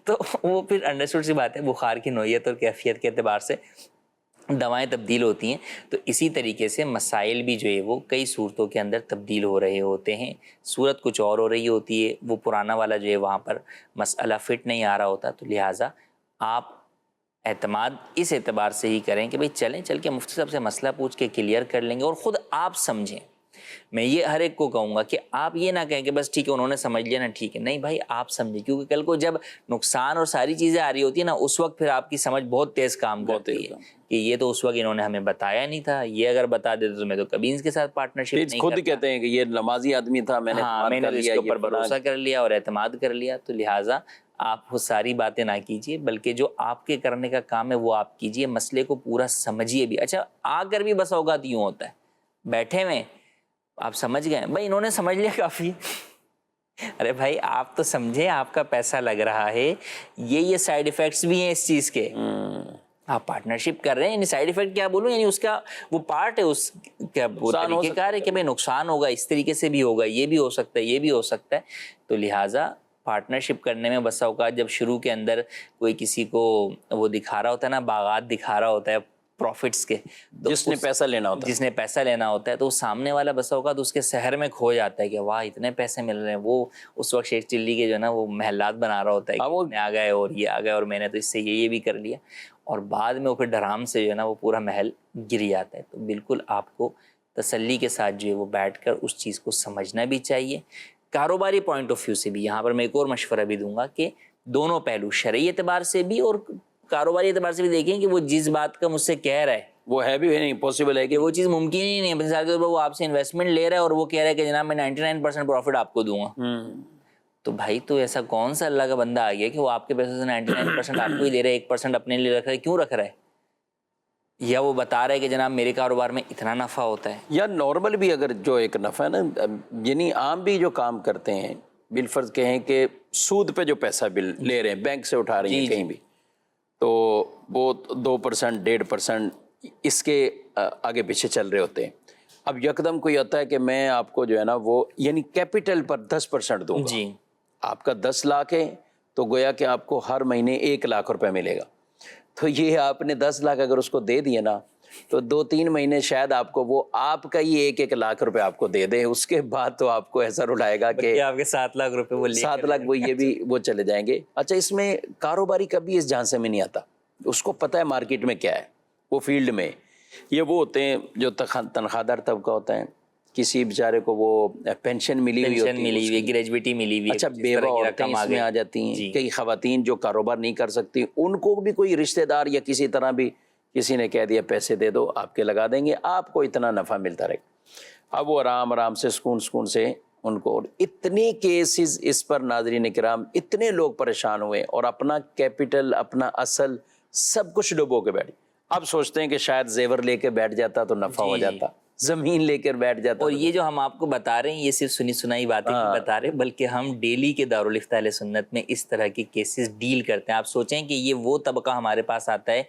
تو وہ پھر انڈرسٹوڈ سی بات ہے، بخار کی نوعیت اور کیفیت کے اعتبار سے دوائیں تبدیل ہوتی ہیں. تو اسی طریقے سے مسائل بھی جو ہے وہ کئی صورتوں کے اندر تبدیل ہو رہے ہوتے ہیں، صورت کچھ اور ہو رہی ہوتی ہے، وہ پرانا والا جو ہے وہاں پر مسئلہ فٹ نہیں آ رہا ہوتا. تو لہٰذا آپ اعتماد اس اعتبار سے ہی کریں کہ بھئی چلیں، چل کے مفتی صاحب سے مسئلہ پوچھ کے کلیئر کر لیں گے، اور خود آپ سمجھیں. میں یہ ہر ایک کو کہوں گا کہ آپ یہ نہ کہیں کہ بس ٹھیک ہے انہوں نے سمجھ لیا نا ٹھیک ہے، نہیں بھائی آپ سمجھیں، کیونکہ کل کو جب نقصان اور ساری چیزیں آ رہی ہوتی ہیں نا، اس وقت پھر آپ کی سمجھ بہت تیز کام کرتی ہے کہ یہ تو اس وقت انہوں نے ہمیں بتایا نہیں تھا، یہ اگر بتا دیتے تو میں تو کبھی ان کے ساتھ پارٹنرشپ نہیں خود کرتا. کہتے ہیں کہ یہ نمازی آدمی تھا، میں نے تو اس کے اوپر بھروسہ کر لیا اور اعتماد کر لیا. تو لہٰذا آپ وہ ساری باتیں نہ کیجیے، بلکہ جو آپ کے کرنے کا کام ہے وہ آپ کیجیے، مسئلے کو پورا سمجھیے بھی. اچھا آ کر بھی بس اوقات یوں ہوتا ہے، بیٹھے ہوئے آپ سمجھ گئے بھائی انہوں نے سمجھ لیا کافی. ارے بھائی آپ تو سمجھیں، آپ کا پیسہ لگ رہا ہے، یہ سائیڈ ایفیکٹس بھی ہیں اس چیز کے. آپ پارٹنرشپ کر رہے ہیں، یعنی سائیڈ ایفیکٹ کیا بولوں، یعنی اس کا وہ پارٹ ہے، اس کا وہ طریقہ کار ہے کہ بھائی نقصان ہوگا، اس طریقے سے بھی ہوگا، یہ بھی ہو سکتا ہے، یہ بھی ہو سکتا ہے. تو لہٰذا پارٹنرشپ کرنے میں بسا اوقات جب شروع کے اندر کوئی کسی کو وہ دکھا رہا ہوتا ہے نا، باغات دکھا رہا ہوتا ہے پروفٹس کے، جس نے پیسہ لینا ہوتا ہے، جس نے پیسہ لینا ہوتا ہے، تو سامنے والا بسا اوقات اس کے سحر میں کھو جاتا ہے کہ واہ اتنے پیسے مل رہے ہیں. وہ اس وقت شیخ چلی کے جو ہے نا وہ محلات بنا رہا ہوتا ہے کہ اتنے آ گئے اور یہ آ گئے اور میں نے تو اس سے یہ بھی کر لیا، اور بعد میں وہ پھر ڈرام سے جو ہے نا وہ پورا محل گر جاتا ہے. تو بالکل آپ کو تسلی کے ساتھ جو ہے وہ بیٹھ کر اس چیز کو سمجھنا بھی چاہیے. کاروباری پوائنٹ آف ویو سے بھی یہاں پر میں ایک اور مشورہ بھی دوں گا کہ دونوں پہلو، شرعی اعتبار سے بھی اور کاروباری اعتبار سے بھی دیکھیں کہ وہ جس بات کا مجھ سے کہہ رہا ہے وہ ہے بھی نہیں، پاسبل ہے کہ وہ چیز ممکن ہی نہیں ہے. مثال کے طور پر وہ آپ سے انویسٹمنٹ لے رہا ہے اور وہ کہہ رہا ہے کہ جناب میں 99% پروفٹ آپ کو دوں گا. تو بھائی تو ایسا کون سا اللہ کا بندہ آ گیا کہ وہ آپ کے پیسے سے 99% آپ کو ہی دے رہا ہے، 1% اپنے لیے رکھ رہا ہے؟ کیوں رکھ رہا ہے؟ یا وہ بتا رہا ہے کہ جناب میرے کاروبار میں اتنا نفع ہوتا ہے. یا نارمل بھی اگر جو ایک نفع ہے نا، یعنی عام بھی جو کام کرتے ہیں، بالفرض کہیں کہ سود پہ جو پیسہ بل لے رہے ہیں، بینک سے اٹھا رہے ہیں کہیں بھی، تو وہ 2%، 1.5% اس کے آگے پیچھے چل رہے ہوتے ہیں. اب یکدم کوئی آتا ہے کہ میں آپ کو جو ہے نا وہ یعنی کیپٹل پر 10% دوں گا. جی آپ کا 10 لاکھ ہے تو گویا کہ آپ کو ہر مہینے 1 لاکھ روپے ملے گا. تو یہ آپ نے 10 لاکھ اگر اس کو دے دیے نا، تو 2-3 مہینے شاید آپ کو وہ آپ کا ہی 1-1 لاکھ روپے آپ کو دے دیں. اس کے بعد تو آپ کو ایسا رلائے گا کہ آپ کے 7 لاکھ روپے وہ 7 لاکھ وہ یہ بھی وہ چلے جائیں گے. اچھا اس میں کاروباری کبھی اس جھانسے میں نہیں آتا، اس کو پتہ ہے مارکیٹ میں کیا ہے، وہ فیلڈ میں. یہ وہ ہوتے ہیں جو تنخواہ دار طبقہ ہوتا ہے، کسی بیچارے کو وہ پینشن ملی ہوئی ہوتی ہے، گریجویٹی ملی ہوئی ہے. اچھا بیوہ عورتیں اس میں آ جاتی ہیں، کئی خواتین جو کاروبار نہیں کر سکتی، ان کو بھی کوئی رشتہ دار یا کسی طرح بھی کسی نے کہہ دیا پیسے دے دو آپ کے لگا دیں گے، آپ کو اتنا نفع ملتا رہے. اب وہ آرام سے سکون سے ان کو، اتنے کیسز اس پر ناظرین کرام، اتنے لوگ پریشان ہوئے اور اپنا کیپٹل، اپنا اصل سب کچھ ڈبو کے بیٹھے. اب سوچتے ہیں کہ شاید زیور لے کے بیٹھ جاتا تو نفع ہو جاتا، زمین لے کر بیٹھ جاتا. اور یہ جو ہم آپ کو بتا رہے ہیں یہ صرف سنی سنائی باتیں نہیں بتا رہے، بلکہ ہم ڈیلی کے دارالفتہ اہل سنت میں اس طرح کے کیسز ڈیل کرتے ہیں. آپ سوچیں کہ یہ وہ طبقہ ہمارے پاس آتا ہے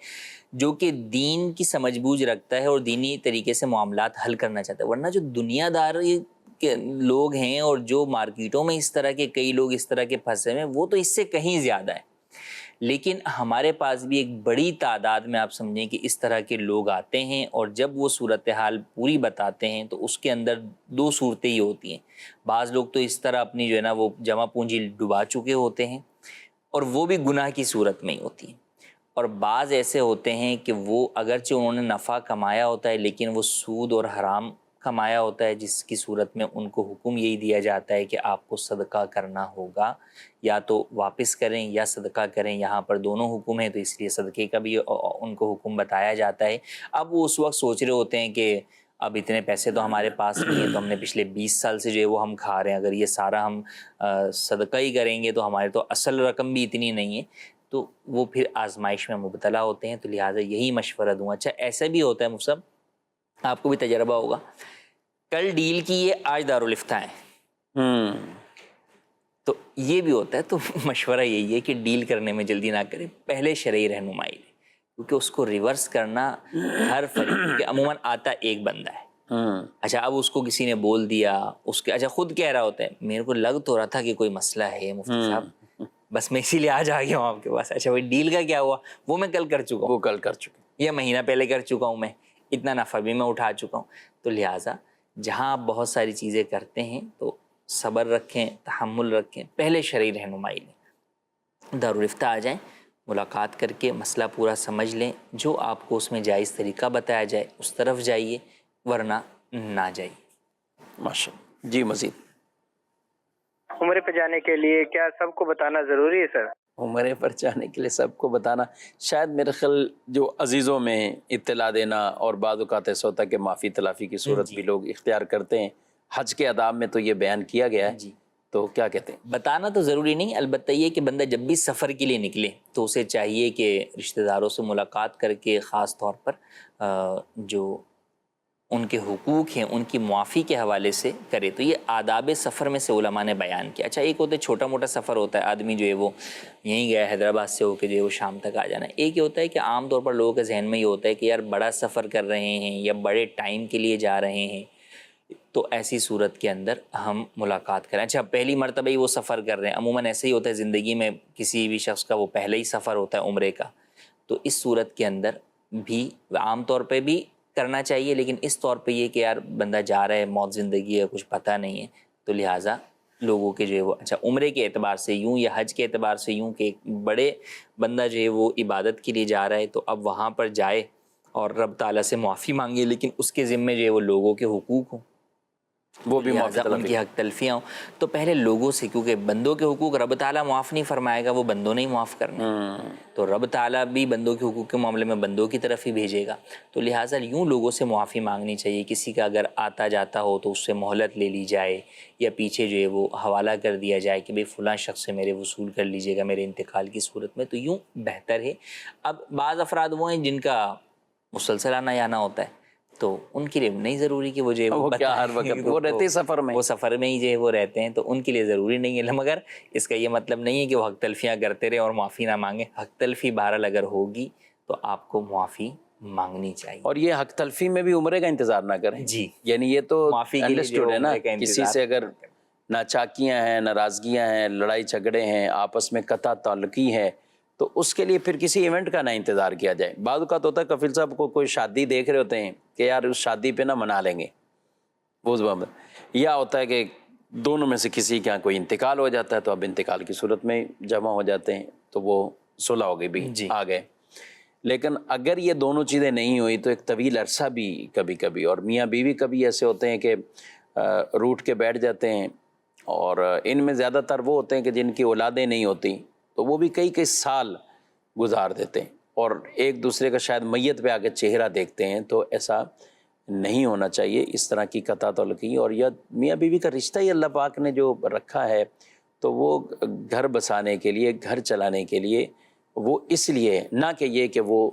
جو کہ دین کی سمجھ بوجھ رکھتا ہے اور دینی طریقے سے معاملات حل کرنا چاہتا ہے. ورنہ جو دنیا دار کے لوگ ہیں اور جو مارکیٹوں میں اس طرح کے کئی لوگ اس طرح کے پھنسے ہوئے ہیں، وہ تو اس سے کہیں زیادہ ہے. لیکن ہمارے پاس بھی ایک بڑی تعداد میں آپ سمجھیں کہ اس طرح کے لوگ آتے ہیں، اور جب وہ صورتحال پوری بتاتے ہیں تو اس کے اندر 2 صورتیں ہی ہوتی ہیں. بعض لوگ تو اس طرح اپنی جو ہے نا وہ جمع پونجی ڈبا چکے ہوتے ہیں، اور وہ بھی گناہ کی صورت میں ہی ہوتی ہیں. اور بعض ایسے ہوتے ہیں کہ وہ اگرچہ انہوں نے نفع کمایا ہوتا ہے لیکن وہ سود اور حرام کمایا ہوتا ہے، جس کی صورت میں ان کو حکم یہی دیا جاتا ہے کہ آپ کو صدقہ کرنا ہوگا، یا تو واپس کریں یا صدقہ کریں. یہاں پر دونوں حکم ہیں تو اس لیے صدقے کا بھی ان کو حکم بتایا جاتا ہے. اب وہ اس وقت سوچ رہے ہوتے ہیں کہ اب اتنے پیسے تو ہمارے پاس نہیں ہیں، تو ہم نے پچھلے 20 سال سے جو ہے وہ ہم کھا رہے ہیں، اگر یہ سارا ہم صدقہ ہی کریں گے تو ہمارے تو اصل رقم بھی اتنی نہیں ہے. تو وہ پھر آزمائش میں مبتلا ہوتے ہیں. تو لہٰذا یہی مشورہ دوں. اچھا ایسا بھی ہوتا ہے مفتی صاحب، آپ کو بھی تجربہ ہوگا کل ڈیل کی ہے، آج دارالفتہ ہے. تو یہ بھی ہوتا ہے. تو مشورہ یہی ہے کہ ڈیل کرنے میں جلدی نہ کریں، پہلے شرعی رہنمائی لیں، کیونکہ اس کو ریورس کرنا ہر فریق، کیونکہ عموماً آتا ایک بندہ ہے. اچھا اب اس کو کسی نے بول دیا، اس کے اچھا خود کہہ رہا ہوتا ہے میرے کو لگ تو رہا تھا کہ کوئی مسئلہ ہے مفتی صاحب، بس میں اسی لیے آج آ گیا ہوں آپ کے پاس. اچھا بھائی ڈیل کا کیا ہوا؟ وہ میں کل کر چکا ہوں، وہ کل کر چکے. یا مہینہ پہلے کر چکا ہوں، میں اتنا نفع بھی میں اٹھا چکا ہوں. تو لہٰذا جہاں آپ بہت ساری چیزیں کرتے ہیں تو صبر رکھیں، تحمل رکھیں، پہلے شرعی رہنمائی لیں، دارالفتہ آ جائیں، ملاقات کر کے مسئلہ پورا سمجھ لیں، جو آپ کو اس میں جائز طریقہ بتایا جائے اس طرف جائیے، ورنہ نہ جائیے. ماشاء اللہ. جی مزید. عمرے پہ جانے کے لیے کیا سب کو بتانا ضروری ہے سر؟ عمرے پر جانے کے لیے سب کو بتانا شاید میرے خیال جو عزیزوں میں اطلاع دینا، اور بعض اوقات ایسا ہوتا ہے کہ معافی تلافی کی صورت بھی لوگ اختیار کرتے ہیں. حج کے آداب میں تو یہ بیان کیا گیا ہے. جی تو کیا کہتے ہیں؟ بتانا تو ضروری نہیں، البتہ یہ کہ بندہ جب بھی سفر کے لیے نکلے تو اسے چاہیے کہ رشتہ داروں سے ملاقات کر کے خاص طور پر جو ان کے حقوق ہیں ان کی معافی کے حوالے سے کرے. تو یہ آداب سفر میں سے علماء نے بیان کیا. اچھا ایک ہوتا ہے چھوٹا موٹا سفر ہوتا ہے، آدمی جو ہے وہ یہیں گیا حیدرآباد سے ہو کے جو ہے وہ شام تک آ جانا. ایک یہ ہوتا ہے کہ عام طور پر لوگوں کے ذہن میں یہ ہوتا ہے کہ یار بڑا سفر کر رہے ہیں یا بڑے ٹائم کے لیے جا رہے ہیں، تو ایسی صورت کے اندر ہم ملاقات کریں. اچھا پہلی مرتبہ ہی وہ سفر کر رہے ہیں، عموماً ایسے ہی ہوتا ہے زندگی میں کسی بھی شخص کا وہ پہلا ہی سفر ہوتا ہے عمرے کا. تو اس صورت کے اندر بھی عام طور پہ بھی کرنا چاہیے، لیکن اس طور پہ یہ کہ یار بندہ جا رہا ہے، موت زندگی ہے، کچھ پتہ نہیں ہے، تو لہٰذا لوگوں کے جو ہے وہ اچھا عمرے کے اعتبار سے یوں یا حج کے اعتبار سے یوں کہ ایک بڑے بندہ جو ہے وہ عبادت کے لیے جا رہا ہے تو اب وہاں پر جائے اور رب تعالیٰ سے معافی مانگے، لیکن اس کے ذمے جو ہے وہ لوگوں کے حقوق ہوں، وہ بھی معافی ان کی حق تلفیاں ہوں. تو پہلے لوگوں سے، کیونکہ بندوں کے حقوق رب تعالیٰ معاف نہیں فرمائے گا، وہ بندوں نے ہی معاف کرنے، تو رب تعالیٰ بھی بندوں کے حقوق کے معاملے میں بندوں کی طرف ہی بھیجے گا. تو لہٰذا یوں لوگوں سے معافی مانگنی چاہیے. کسی کا اگر آتا جاتا ہو تو اس سے مہلت لے لی جائے، یا پیچھے جو ہے وہ حوالہ کر دیا جائے کہ بھئی فلاں شخص سے میرے وصول کر لیجیے گا میرے انتقال کی صورت میں، تو یوں بہتر ہے. اب بعض افراد وہ ہیں جن کا مسلسل آنا جانا ہوتا ہے، تو ان کے لیے نہیں ضروری کہ وہ جو ہے وہ کیا ہر وقت وہ رہتے سفر میں، وہ سفر میں ہی جو ہے وہ رہتے ہیں، تو ان کے لیے ضروری نہیں ہے. مگر اس کا یہ مطلب نہیں ہے کہ وہ حق تلفیاں کرتے رہے اور معافی نہ مانگیں. حق تلفی بہرحال اگر ہوگی تو آپ کو معافی مانگنی چاہیے. اور یہ حق تلفی میں بھی عمرے کا انتظار نہ کریں. جی یعنی یہ تو معافی کے لیے انڈرسٹوڈ ہے نا، کسی سے اگر ناچاکیاں ہیں، ناراضگیاں ہیں، لڑائی جھگڑے ہیں، آپس میں قطع تعلقی ہے، تو اس کے لیے پھر کسی ایونٹ کا نہ انتظار کیا جائے. بعض اوقات ہوتا ہے کفیل صاحب کو کوئی شادی دیکھ رہے ہوتے ہیں کہ یار اس شادی پہ نہ منا لیں گے وہ، یا ہوتا ہے کہ دونوں میں سے کسی کے یہاں کوئی انتقال ہو جاتا ہے تو اب انتقال کی صورت میں جمع ہو جاتے ہیں تو وہ صلح ہو گئی بھی آ گئے. لیکن اگر یہ دونوں چیزیں نہیں ہوئی تو ایک طویل عرصہ بھی کبھی کبھی، اور میاں بیوی کبھی ایسے ہوتے ہیں کہ روٹ کے بیٹھ جاتے ہیں، اور ان میں زیادہ تر وہ ہوتے ہیں کہ جن کی اولادیں نہیں ہوتی تو وہ بھی کئی کئی سال گزار دیتے ہیں اور ایک دوسرے کا شاید میت پہ آ کے چہرہ دیکھتے ہیں. تو ایسا نہیں ہونا چاہیے، اس طرح کی قطع تعلقی. اور یہ میاں بیوی کا رشتہ ہی اللہ پاک نے جو رکھا ہے تو وہ گھر بسانے کے لیے، گھر چلانے کے لیے، وہ اس لیے نہ کہ یہ کہ وہ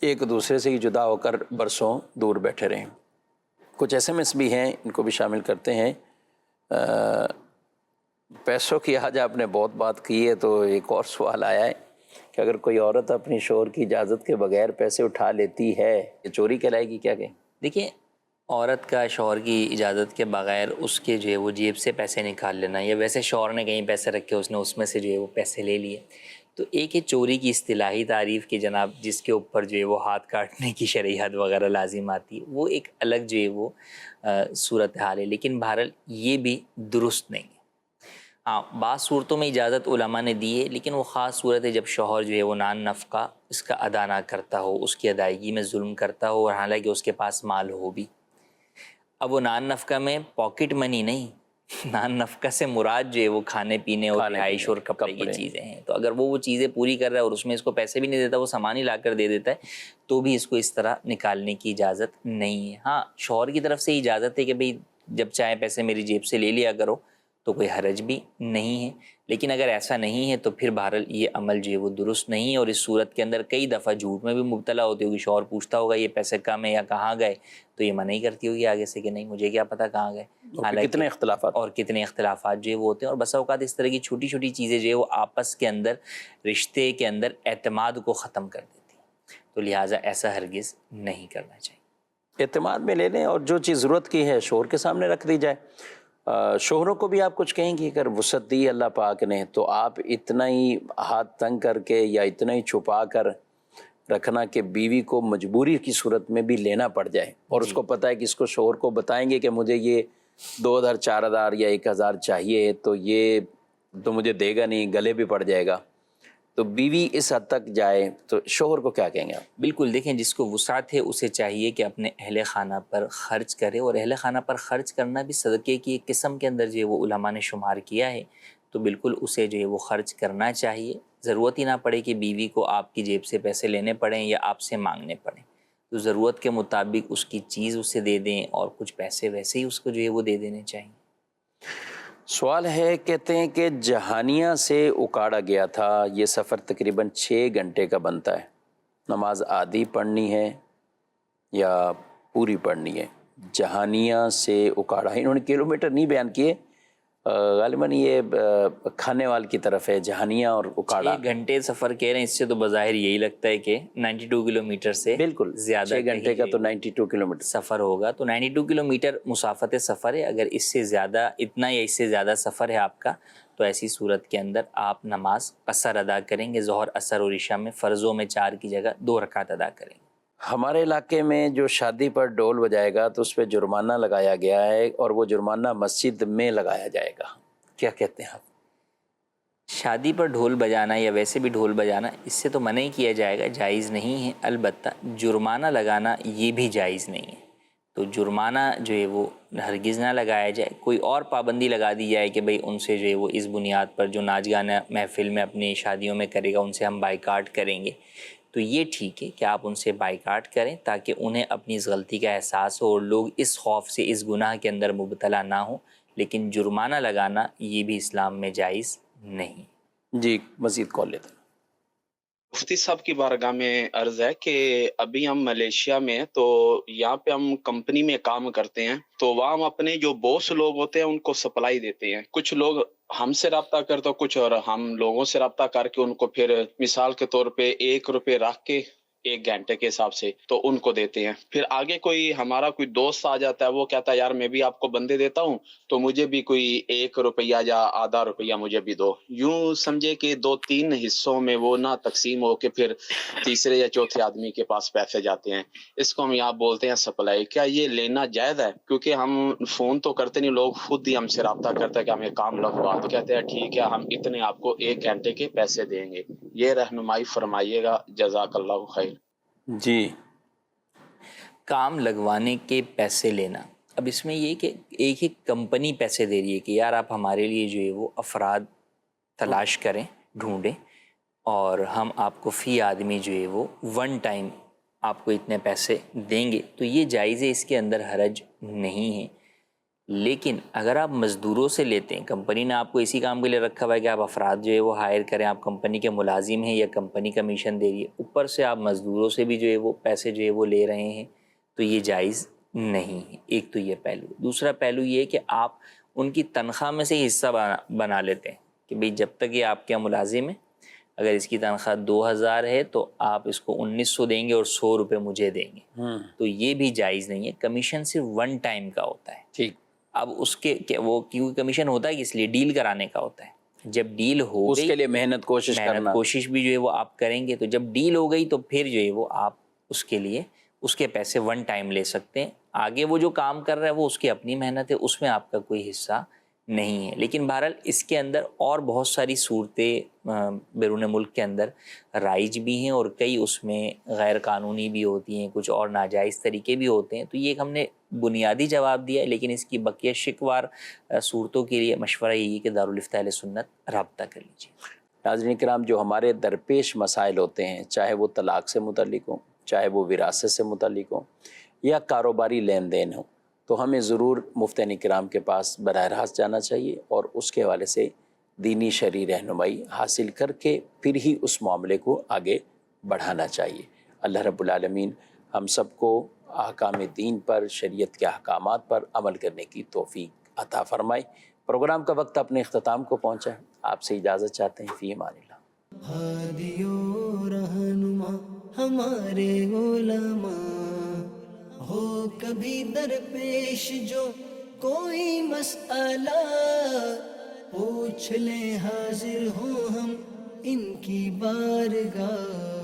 ایک دوسرے سے ہی جدا ہو کر برسوں دور بیٹھے رہیں. کچھ ایس ایم ایس بھی ہیں، ان کو بھی شامل کرتے ہیں. پیسوں کی آج آپ نے بہت بات کی ہے تو ایک اور سوال آیا ہے کہ اگر کوئی عورت اپنی شوہر کی اجازت کے بغیر پیسے اٹھا لیتی ہے یہ چوری کہلائے گی؟ کیا کہیں؟ دیکھیں، عورت کا شوہر کی اجازت کے بغیر اس کے جو ہے وہ جیب سے پیسے نکال لینا، یا ویسے شوہر نے کہیں پیسے رکھے اس نے اس میں سے جو ہے وہ پیسے لے لیے، تو ایک ہے چوری کی اصطلاحی تعریف کی جناب، جس کے اوپر جو ہے وہ ہاتھ کاٹنے کی شرعی حد وغیرہ لازم آتی ہے، وہ ایک الگ جو ہے وہ صورتحال ہے. لیکن بہرحال یہ بھی درست نہیں ہے. ہاں بعض صورتوں میں اجازت علماء نے دی ہے، لیکن وہ خاص صورت ہے جب شوہر جو ہے وہ نان نفقہ اس کا ادا نہ کرتا ہو، اس کی ادائیگی میں ظلم کرتا ہو، اور حالانکہ اس کے پاس مال ہو بھی. اب وہ نان نفقہ میں پاکٹ منی نہیں، نان نفقہ سے مراد جو ہے وہ کھانے پینے اور رہائش اور کپڑے کی چیزیں ہیں. تو اگر وہ چیزیں پوری کر رہا ہے اور اس میں اس کو پیسے بھی نہیں دیتا، وہ سامان ہی لا کر دے دیتا ہے، تو بھی اس کو اس طرح نکالنے کی اجازت نہیں ہے. ہاں شوہر کی طرف سے اجازت ہے کہ بھئی جب چاہے پیسے میری جیب سے لے لیا کرو، تو کوئی حرج بھی نہیں ہے. لیکن اگر ایسا نہیں ہے تو پھر بہرحال یہ عمل جو ہے وہ درست نہیں ہے. اور اس صورت کے اندر کئی دفعہ جھوٹ میں بھی مبتلا ہوتی ہوگی. شوہر پوچھتا ہوگا یہ پیسے کم ہے یا کہاں گئے, تو یہ منع ہی کرتی ہوگی آگے سے کہ نہیں مجھے کیا پتہ کہاں گئے. کتنے اختلافات اور کتنے اختلافات جو ہے وہ ہوتے ہیں. اور بسا اوقات اس طرح کی چھوٹی چھوٹی چیزیں جو ہے وہ آپس کے اندر, رشتے کے اندر اعتماد کو ختم کر دیتی ہیں. تو لہٰذا ایسا ہرگز نہیں کرنا چاہیے. اعتماد میں لے لیں, اور جو چیز ضرورت کی ہے شوہر کے سامنے رکھ دی جائے. شوہروں کو بھی آپ کچھ کہیں گے, اگر وسعت دی اللہ پاک نے تو آپ اتنا ہی ہاتھ تنگ کر کے یا اتنا ہی چھپا کر رکھنا کہ بیوی کو مجبوری کی صورت میں بھی لینا پڑ جائے, اور اس کو پتہ ہے کہ اس کو شوہر کو بتائیں گے کہ مجھے یہ 2000 4000 یا 1000 چاہیے تو یہ تو مجھے دے گا نہیں, گلے بھی پڑ جائے گا. تو بیوی اس حد تک جائے تو شوہر کو کیا کہیں گے آپ؟ بالکل, دیکھیں جس کو وسعت ہے اسے چاہیے کہ اپنے اہل خانہ پر خرچ کرے. اور اہل خانہ پر خرچ کرنا بھی صدقے کی ایک قسم کے اندر جو ہے وہ علماء نے شمار کیا ہے. تو بالکل اسے جو ہے وہ خرچ کرنا چاہیے. ضرورت ہی نہ پڑے کہ بیوی کو آپ کی جیب سے پیسے لینے پڑیں یا آپ سے مانگنے پڑیں. تو ضرورت کے مطابق اس کی چیز اسے دے دیں, اور کچھ پیسے ویسے ہی اس کو جو ہے وہ دے دینے چاہیے. سوال ہے, کہتے ہیں کہ جہانیہ سے اکاڑا گیا تھا, یہ سفر تقریباً 6 گھنٹے کا بنتا ہے, نماز آدھی پڑھنی ہے یا پوری پڑھنی ہے؟ جہانیہ سے اکاڑا, انہوں نے کلومیٹر نہیں بیان کیے, غالباً یہ کھانے وال کی طرف ہے جہانیہ اور اکاڑا. 6 گھنٹے سفر کہہ رہے ہیں, اس سے تو بظاہر یہی لگتا ہے کہ 92 کلومیٹر سے بالکل زیادہ 6 گھنٹے کا تو 92 کلومیٹر سفر ہوگا. تو 92 کلومیٹر مسافت سفر ہے. اگر اس سے زیادہ اتنا یا اس سے زیادہ سفر ہے آپ کا, تو ایسی صورت کے اندر آپ نماز قصر ادا کریں گے. ظہر عصر اور عشاء میں فرضوں میں 4 کی جگہ 2 رکعت ادا کریں گے. ہمارے علاقے میں جو شادی پر ڈھول بجائے گا تو اس پہ جرمانہ لگایا گیا ہے, اور وہ جرمانہ مسجد میں لگایا جائے گا, کیا کہتے ہیں آپ؟ شادی پر ڈھول بجانا یا ویسے بھی ڈھول بجانا, اس سے تو منع ہی کیا جائے گا, جائز نہیں ہے. البتہ جرمانہ لگانا یہ بھی جائز نہیں ہے. تو جرمانہ جو ہے وہ ہرگز نہ لگایا جائے. کوئی اور پابندی لگا دی جائے کہ بھئی ان سے جو ہے وہ اس بنیاد پر جو ناچ گانا محفل میں اپنی شادیوں میں کرے گا ان سے ہم بائیکاٹ کریں گے. تو یہ ٹھیک ہے کہ آپ ان سے بائیکاٹ کریں تاکہ انہیں اپنی اس غلطی کا احساس ہو اور لوگ اس خوف سے اس گناہ کے اندر مبتلا نہ ہوں. لیکن جرمانہ لگانا یہ بھی اسلام میں جائز نہیں. جی مزید کال لیتے ہیں. مفتی صاحب کی بارگاہ میں عرض ہے کہ ابھی ہم ملیشیا میں ہیں, تو یہاں پہ ہم کمپنی میں کام کرتے ہیں, تو وہاں ہم اپنے جو بوس لوگ ہوتے ہیں ان کو سپلائی دیتے ہیں. کچھ لوگ ہم سے رابطہ کرتے ہیں, کچھ اور ہم لوگوں سے رابطہ کر کے ان کو پھر مثال کے طور پہ 1 روپے رکھ کے 1 گھنٹے کے حساب سے تو ان کو دیتے ہیں. پھر آگے کوئی ہمارا کوئی دوست آ جاتا ہے, وہ کہتا ہے یار میں بھی آپ کو بندے دیتا ہوں تو مجھے بھی کوئی 1 روپیہ یا آدھا روپیہ مجھے بھی دو. یوں سمجھے کہ 2-3 حصوں میں وہ نہ تقسیم ہو کے پھر تیسرے یا چوتھے آدمی کے پاس پیسے جاتے ہیں. اس کو ہم یہاں بولتے ہیں سپلائی. کیا یہ لینا جائز ہے؟ کیونکہ ہم فون تو کرتے نہیں, لوگ خود ہی ہم سے رابطہ کرتے ہیں کہ ہمیں کام لگوا دو, کہتے ہیں ٹھیک ہے ہم اتنے آپ کو 1 گھنٹے کے پیسے دیں گے. یہ رہنمائی فرمائیے گا, جزاک اللہ خیر. جی کام لگوانے کے پیسے لینا, اب اس میں یہ کہ ایک کمپنی پیسے دے رہی ہے کہ یار آپ ہمارے لیے جو ہے وہ افراد تلاش کریں, ڈھونڈیں, اور ہم آپ کو فی آدمی جو ہے وہ 1 ٹائم آپ کو اتنے پیسے دیں گے. تو یہ جائز ہے, اس کے اندر حرج نہیں ہے. لیکن اگر آپ مزدوروں سے لیتے ہیں, کمپنی نے آپ کو اسی کام کے لیے رکھا ہوا ہے کہ آپ افراد جو ہے وہ ہائر کریں, آپ کمپنی کے ملازم ہیں یا کمپنی کمیشن دے رہی ہے, اوپر سے آپ مزدوروں سے بھی جو ہے وہ پیسے جو ہے وہ لے رہے ہیں, تو یہ جائز نہیں ہے. ایک تو یہ پہلو. دوسرا پہلو یہ کہ آپ ان کی تنخواہ میں سے ہی حصہ بنا لیتے ہیں کہ بھئی جب تک یہ آپ کے ملازم ہیں, اگر اس کی تنخواہ 2000 ہے تو آپ اس کو 1900 دیں گے اور 100 روپے مجھے دیں گے. تو یہ بھی جائز نہیں ہے. کمیشن صرف 1 ٹائم کا ہوتا ہے. ٹھیک. اب اس کے وہ کیونکہ کمیشن ہوتا ہے اس لیے ڈیل کرانے کا ہوتا ہے. جب ڈیل ہو گئی اس کے لیے محنت کوشش بھی جو ہے وہ آپ کریں گے, تو جب ڈیل ہو گئی تو پھر جو ہے وہ آپ اس کے لیے اس کے پیسے 1 ٹائم لے سکتے ہیں. آگے وہ جو کام کر رہا ہے وہ اس کی اپنی محنت ہے, اس میں آپ کا کوئی حصہ نہیں ہے. لیکن بہرحال اس کے اندر اور بہت ساری صورتیں بیرون ملک کے اندر رائج بھی ہیں, اور کئی اس میں غیر قانونی بھی ہوتی ہیں, کچھ اور ناجائز طریقے بھی ہوتے ہیں. تو یہ ایک ہم نے بنیادی جواب دیا ہے, لیکن اس کی بقیہ شکوار صورتوں کے لیے مشورہ یہی کہ دارالفتہ اہل سنت رابطہ کر لیجیے. ناظرین کرام, جو ہمارے درپیش مسائل ہوتے ہیں, چاہے وہ طلاق سے متعلق ہوں, چاہے وہ وراثت سے متعلق ہوں, یا کاروباری لین دین ہوں, تو ہمیں ضرور مفتین کرام کے پاس براہ راست جانا چاہیے اور اس کے حوالے سے دینی شرعی رہنمائی حاصل کر کے پھر ہی اس معاملے کو آگے بڑھانا چاہیے۔ اللہ رب العالمین ہم سب کو احکام دین پر، شریعت کے احکامات پر عمل کرنے کی توفیق عطا فرمائے۔ پروگرام کا وقت اپنے اختتام کو پہنچا ہے، آپ سے اجازت چاہتے ہیں، فی امان اللہ۔ ہادی و رہنما ہمارے علماء، ہو کبھی درپیش جو کوئی مسئلہ، پوچھ لیں حاضر ہوں ہم ان کی بارگاہ۔